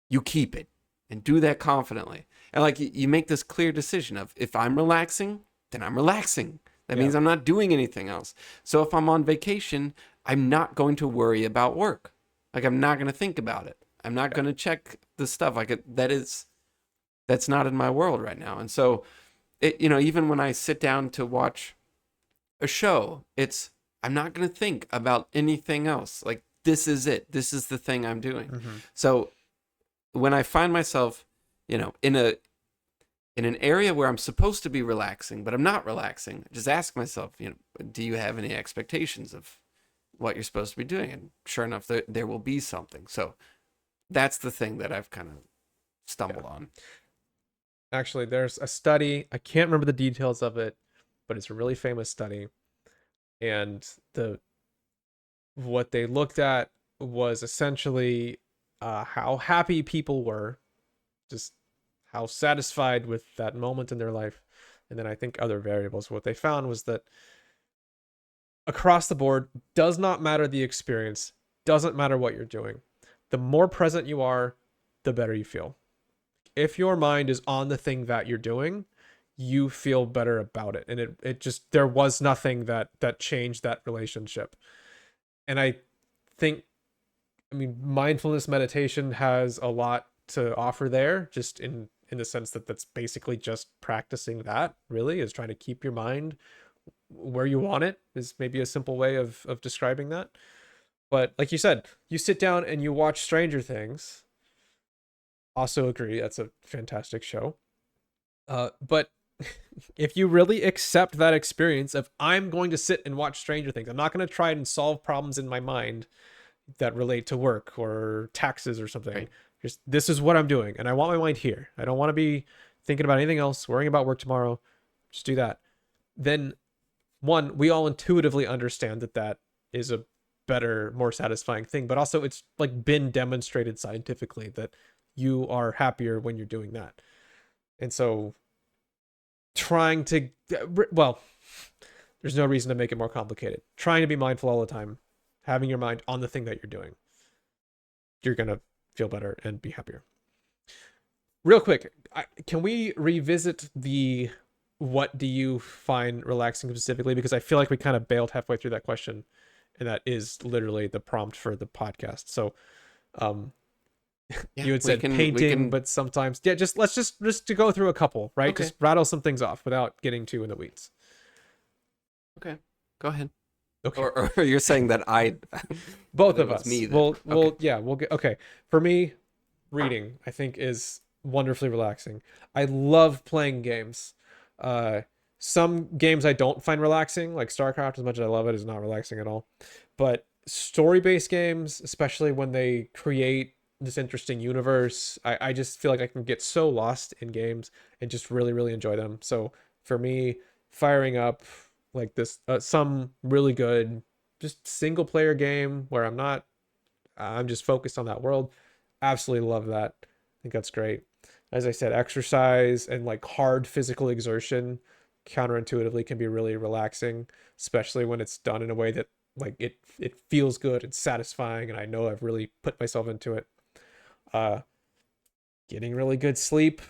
[SPEAKER 1] you keep it and do that confidently. And like you make this clear decision of if I'm relaxing, then I'm relaxing. That means I'm not doing anything else. So if I'm on vacation, I'm not going to worry about work. Like I'm not going to think about it. I'm not going to check the stuff like that's not in my world right now. And so, even when I sit down to watch a show, I'm not going to think about anything else. Like this is it. This is the thing I'm doing. Mm-hmm. So when I find myself, in an area where I'm supposed to be relaxing, but I'm not relaxing, just ask myself, do you have any expectations of what you're supposed to be doing? And sure enough, there will be something. So that's the thing that I've kind of stumbled on.
[SPEAKER 2] Actually, there's a study. I can't remember the details of it, but it's a really famous study. And what they looked at was essentially how happy people were, just how satisfied with that moment in their life. And then I think other variables. What they found was that across the board, does not matter the experience, doesn't matter what you're doing. The more present you are, the better you feel. If your mind is on the thing that you're doing, you feel better about it. And it just, there was nothing that changed that relationship. And I think, mindfulness meditation has a lot to offer there, just in the sense that that's basically just practicing that, really, is trying to keep your mind where you want it, is maybe a simple way of describing that. But like you said, you sit down and you watch Stranger Things. Also agree, that's a fantastic show. But if you really accept that experience of I'm going to sit and watch Stranger Things, I'm not going to try and solve problems in my mind that relate to work or taxes or something. Right. Just this is what I'm doing, and I want my mind here. I don't want to be thinking about anything else, worrying about work tomorrow. Just do that. Then, one, we all intuitively understand that is a better, more satisfying thing, but also it's like been demonstrated scientifically that you are happier when you're doing that. And so trying to, well, there's no reason to make it more complicated. Trying to be mindful all the time, having your mind on the thing that you're doing, you're going to feel better and be happier. Real quick, can we revisit what do you find relaxing specifically? Because I feel like we kind of bailed halfway through that question, and that is literally the prompt for the podcast. So, you had said painting, but sometimes, let's just to go through a couple, right? Okay. Just rattle some things off without getting too in the weeds.
[SPEAKER 1] Okay, go ahead.
[SPEAKER 2] Okay.
[SPEAKER 1] Or you're saying that
[SPEAKER 2] both of us.
[SPEAKER 1] Me
[SPEAKER 2] we'll get okay. For me, reading I think is wonderfully relaxing. I love playing games. Some games I don't find relaxing, like StarCraft, as much as I love it, is not relaxing at all. But story-based games, especially when they create this interesting universe, I just feel like I can get so lost in games and just really, really enjoy them. So for me, firing up like this, some really good, just single player game where I'm just focused on that world. Absolutely love that. I think that's great. As I said, exercise and like hard physical exertion counterintuitively can be really relaxing, especially when it's done in a way that like it feels good and satisfying, and I know I've really put myself into it. Uh, Getting really good sleep,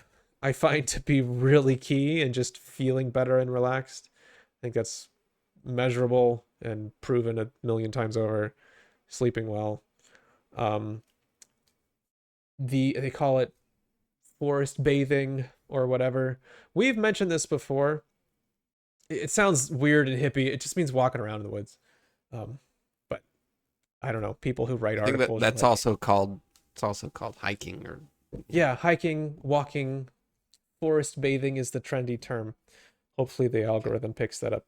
[SPEAKER 2] I find to be really key, and just feeling better and relaxed. I think that's measurable and proven a million times over. Sleeping well. Um, they call it forest bathing or whatever. We've mentioned this before. It sounds weird and hippie. It just means walking around in the woods. Um, but I don't know. People who write
[SPEAKER 1] I think that
[SPEAKER 2] articles are
[SPEAKER 1] that's
[SPEAKER 2] like,
[SPEAKER 1] also called hiking or
[SPEAKER 2] yeah, hiking, walking, forest bathing is the trendy term. Hopefully, the algorithm picks that up.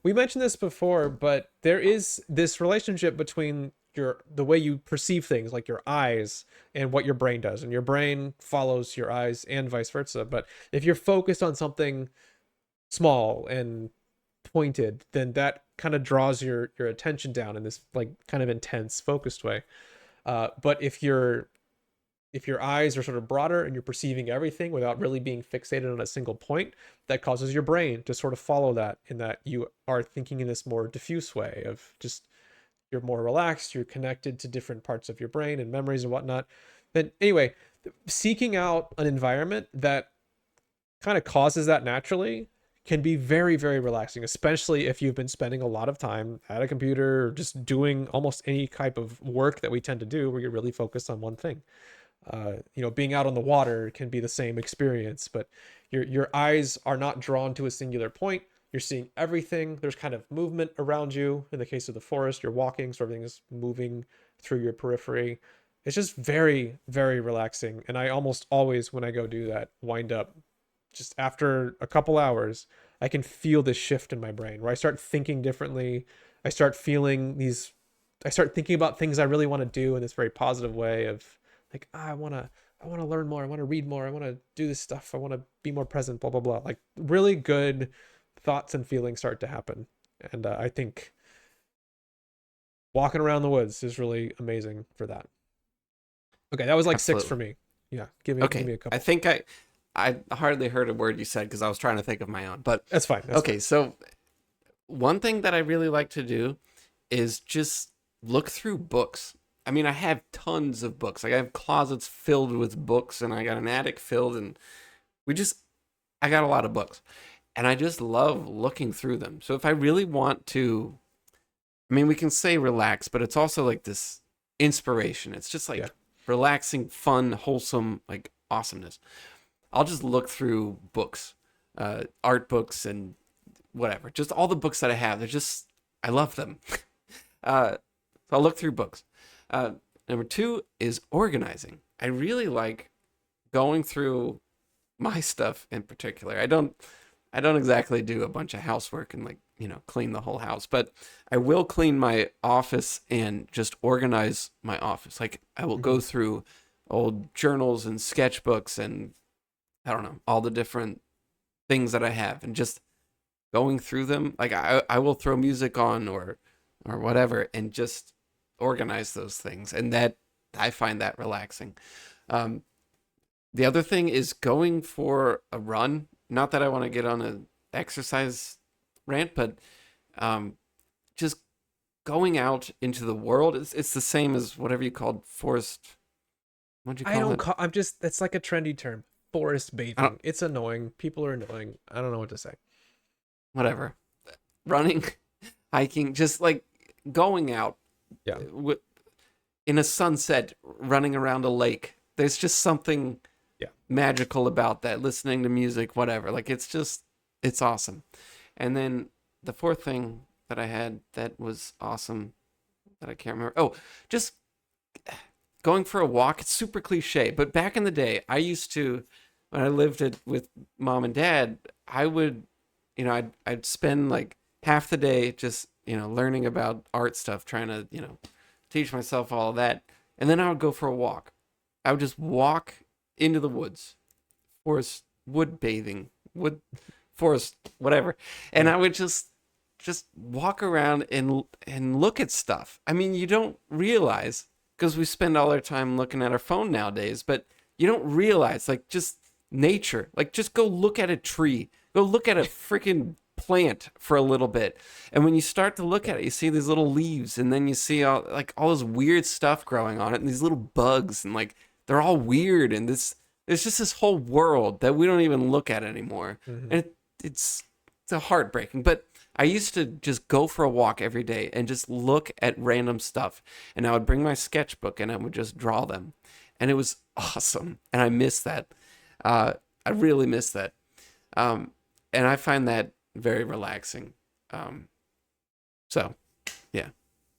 [SPEAKER 2] We mentioned this before, but there is this relationship between the way you perceive things, like your eyes, and what your brain does, and your brain follows your eyes, and vice versa. But if you're focused on something small and pointed, then that kind of draws your attention down in this like kind of intense, focused way. But if your eyes are sort of broader and you're perceiving everything without really being fixated on a single point, that causes your brain to sort of follow that, in that you are thinking in this more diffuse way of just you're more relaxed, you're connected to different parts of your brain and memories and whatnot. Then anyway, seeking out an environment that kind of causes that naturally can be very, very relaxing, especially if you've been spending a lot of time at a computer or just doing almost any type of work that we tend to do where you're really focused on one thing. Being out on the water can be the same experience, but your eyes are not drawn to a singular point. You're seeing everything. There's kind of movement around you. In the case of the forest, you're walking, so everything is moving through your periphery. It's just very, very relaxing. And I almost always, when I go do that, wind up just after a couple hours, I can feel this shift in my brain where I start thinking differently. I start feeling these, I start thinking about things I really want to do in this very positive way of like, I want to learn more. I want to read more. I want to do this stuff. I want to be more present, blah, blah, blah. Like really good thoughts and feelings start to happen. And I think walking around the woods is really amazing for that. Okay. That was like six for
[SPEAKER 1] absolutely.
[SPEAKER 2] me. Yeah. Give
[SPEAKER 1] Okay,
[SPEAKER 2] me a
[SPEAKER 1] I
[SPEAKER 2] couple.
[SPEAKER 1] think I hardly heard a word you said because I was trying to think of my own. But
[SPEAKER 2] That's fine. That's fine.
[SPEAKER 1] okay, so one thing that I really like to do is just look through books. I mean, I have tons of books. Like I have closets filled with books, and I got an attic filled, and we just I got a lot of books, and I just love looking through them. So if I really want to, I mean, we can say relax, but it's also like this inspiration. It's just
[SPEAKER 2] Yeah.
[SPEAKER 1] like relaxing, fun, wholesome, like awesomeness. I'll just look through books, art books, and whatever. Just all the books that I have. They're just I love them. So I'll look through books. Uh, Number two is organizing. I really like going through my stuff in particular. I don't exactly do a bunch of housework and like, clean the whole house, but I will clean my office and just organize my office. Like I will
[SPEAKER 2] Mm-hmm.
[SPEAKER 1] go through old journals and sketchbooks and I don't know, all the different things that I have and just going through them. Like I will throw music on or whatever and just organize those things. And that I find that relaxing. Um, the other thing is going for a run. Not that I want to get on an exercise rant, but um, just going out into the world. It's the same as whatever you called forest. What'd you
[SPEAKER 2] I
[SPEAKER 1] call
[SPEAKER 2] don't
[SPEAKER 1] it?
[SPEAKER 2] call, I'm just, it's like a trendy term. Forest
[SPEAKER 1] I don't.
[SPEAKER 2] bathing. It's annoying. People are annoying. I don't know what to say.
[SPEAKER 1] Whatever. Running, hiking, just like going out
[SPEAKER 2] Yeah.
[SPEAKER 1] uh, in a sunset, running around a lake. There's just something
[SPEAKER 2] Yeah.
[SPEAKER 1] magical about that. Listening to music, whatever. Like it's awesome. And then the fourth thing that I had that was awesome that I can't remember. Oh, just going for a walk. It's super cliche, but back in the day, I used to when I lived with mom and dad. I would, I'd spend like half the day just, learning about art stuff, trying to, teach myself all of that. And then I would go for a walk. I would just walk into the woods, forest, wood bathing, wood, forest, whatever. And I would just walk around and look at stuff. I mean, you don't realize, because we spend all our time looking at our phone nowadays, but you don't realize, like, just nature. Like, just go look at a tree. Go look at a freaking plant for a little bit. And when you start to look at it, you see these little leaves, and then you see all this weird stuff growing on it, and these little bugs, and like they're all weird, and there's just this whole world that we don't even look at anymore.
[SPEAKER 2] Mm-hmm.
[SPEAKER 1] And it's a heartbreaking. But I used to just go for a walk every day and just look at random stuff. And I would bring my sketchbook and I would just draw them. And it was awesome. And I miss that. I really miss that. And I find that very relaxing. So, yeah.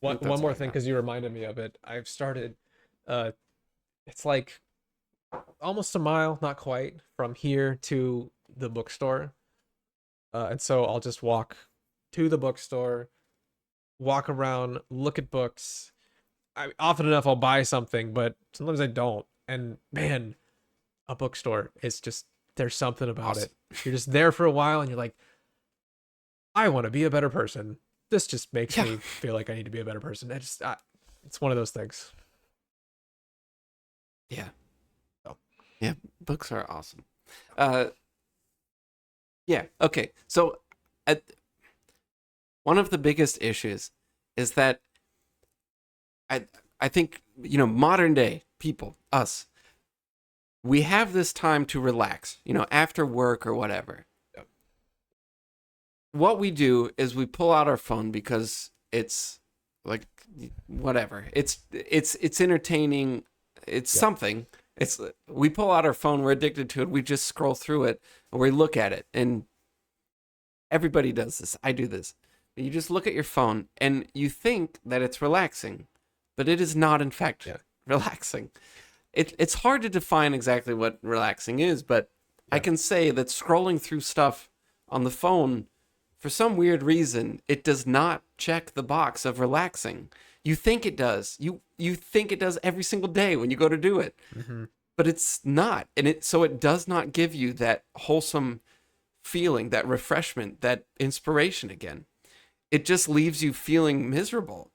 [SPEAKER 2] One more thing, because you reminded me of it. I've started, it's like almost a mile, not quite, from here to the bookstore. And so I'll just walk to the bookstore, walk around, look at books. Often enough, I'll buy something, but sometimes I don't. And man, a bookstore is just, there's something about it. You're just there for a while and you're like, I want to be a better person. This just makes me feel like I need to be a better person. It's one of those things.
[SPEAKER 1] Yeah.
[SPEAKER 2] So.
[SPEAKER 1] Yeah, books are awesome. Yeah, okay. So one of the biggest issues is that I think, modern day people, us, we have this time to relax, after work or whatever.
[SPEAKER 2] Yep. What
[SPEAKER 1] we do is we pull out our phone because it's like whatever. It's entertaining. It's something. We pull out our phone, we're addicted to it. We just scroll through it or we look at it, and everybody does this. I do this. You just look at your phone and you think that it's relaxing, but it is not, in fact, relaxing. It's hard to define exactly what relaxing is, but I can say that scrolling through stuff on the phone, for some weird reason, it does not check the box of relaxing. You think it does. You think it does every single day when you go to do it.
[SPEAKER 2] Mm-hmm.
[SPEAKER 1] But it's not. And so it does not give you that wholesome feeling, that refreshment, that inspiration again. It just leaves you feeling miserable,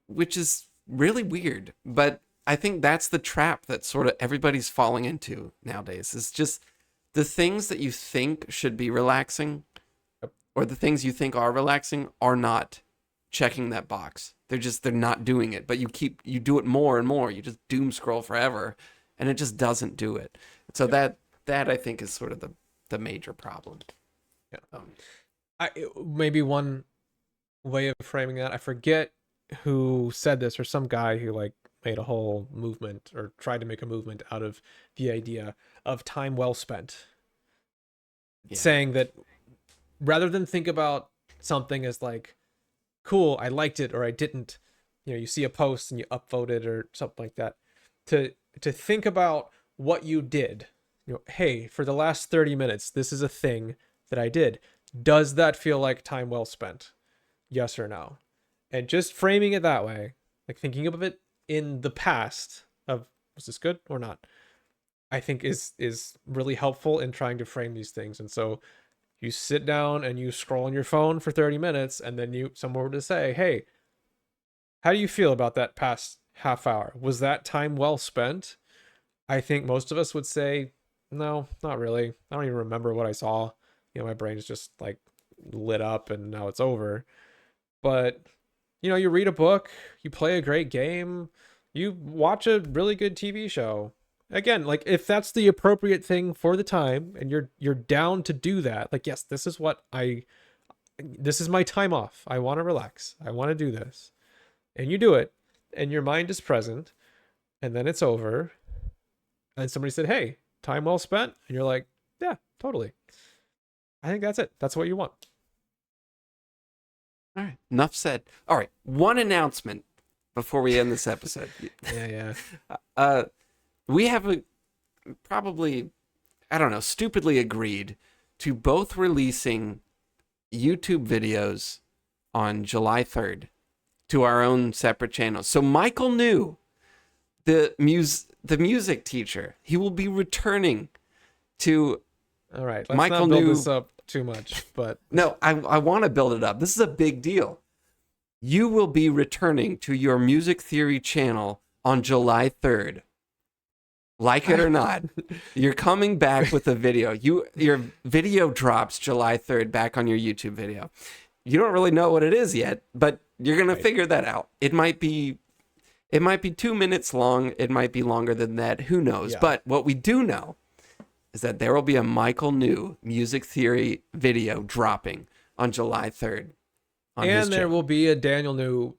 [SPEAKER 1] which is really weird. But I think that's the trap that sort of everybody's falling into nowadays. It's just the things that you think should be relaxing, or the things you think are relaxing, are not checking that box. They're not doing it. But you do it more and more. You just doom scroll forever, and it just doesn't do it. So that I think is sort of the major problem.
[SPEAKER 2] Yeah. Maybe one way of framing that, I forget who said this, or some guy who like made a whole movement or tried to make a movement out of the idea of time well spent. Yeah. Saying that rather than think about something as like, cool, I liked it or I didn't, you see a post and you upvote it or something like that, to think about what you did. Hey, for the last 30 minutes, this is a thing that I did. Does that feel like time well spent? Yes or no? And just framing it that way, like thinking of it in the past of, was this good or not, I think is really helpful in trying to frame these things. And so you sit down and you scroll on your phone for 30 minutes, and then someone were to say, hey, how do you feel about that past half hour? Was that time well spent? I think most of us would say, no, not really. I don't even remember what I saw. My brain's just like lit up and now it's over. But, you read a book, you play a great game, you watch a really good TV show. Again, like if that's the appropriate thing for the time and you're down to do that, like, yes, this is my time off. I want to relax. I want to do this. And you do it and your mind is present, and then it's over. And somebody said, hey, time well spent. And you're like, yeah, totally. I think that's it. That's what you want.
[SPEAKER 1] All right. Enough said. All right. One announcement before we end this episode.
[SPEAKER 2] Yeah.
[SPEAKER 1] We have probably, I don't know, stupidly agreed to both releasing YouTube videos on July 3rd to our own separate channels. So Michael New, the music teacher, he will be returning to.
[SPEAKER 2] All right, let's
[SPEAKER 1] Michael
[SPEAKER 2] not build
[SPEAKER 1] New.
[SPEAKER 2] this up too much, but
[SPEAKER 1] No, I want to build it up. This is a big deal. You will be returning to your music theory channel on July 3rd. Like it or not, you're coming back with a video. Your video drops July 3rd back on your YouTube video. You don't really know what it is yet, but you're going to figure that out. It might be 2 minutes long. It might be longer than that. Who knows?
[SPEAKER 2] Yeah.
[SPEAKER 1] But what we do know is that there will be a Michael New music theory video dropping on July 3rd.
[SPEAKER 2] And there will be a Daniel New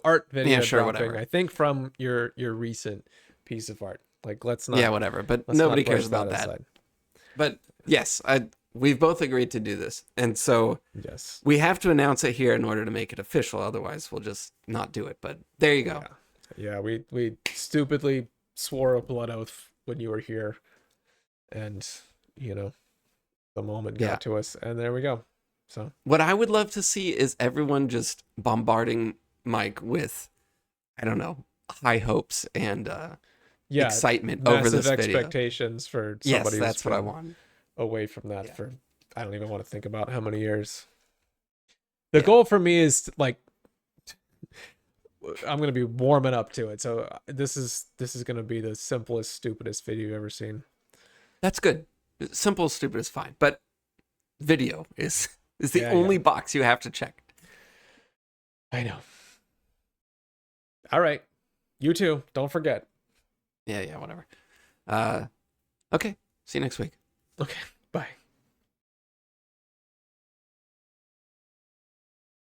[SPEAKER 2] art video dropping,
[SPEAKER 1] whatever.
[SPEAKER 2] I think, from your recent piece of art. Like, let's not.
[SPEAKER 1] Yeah, whatever. But
[SPEAKER 2] let's
[SPEAKER 1] nobody
[SPEAKER 2] not
[SPEAKER 1] cares
[SPEAKER 2] brush
[SPEAKER 1] about that.
[SPEAKER 2] aside.
[SPEAKER 1] But yes, we've both agreed to do this. And so
[SPEAKER 2] Yes.
[SPEAKER 1] we have to announce it here in order to make it official. Otherwise, we'll just not do it. But there you go.
[SPEAKER 2] Yeah, we stupidly swore a blood oath when you were here. And, the moment got to us. And there we go. So
[SPEAKER 1] what I would love to see is everyone just bombarding Mike with, I don't know, high hopes and excitement over this video.
[SPEAKER 2] Massive expectations for somebody
[SPEAKER 1] Yes, that's
[SPEAKER 2] who's
[SPEAKER 1] what I
[SPEAKER 2] been
[SPEAKER 1] want.
[SPEAKER 2] away from that for, I don't even want to think about how many years. The goal for me is like, I'm going to be warming up to it. So this is going to be the simplest, stupidest video you've ever seen.
[SPEAKER 1] That's good. Simple, stupid is fine. But video is the only box you have to check.
[SPEAKER 2] I know. All right. You too. Don't forget.
[SPEAKER 1] Yeah, whatever. Okay. See you next week.
[SPEAKER 2] Okay. Bye.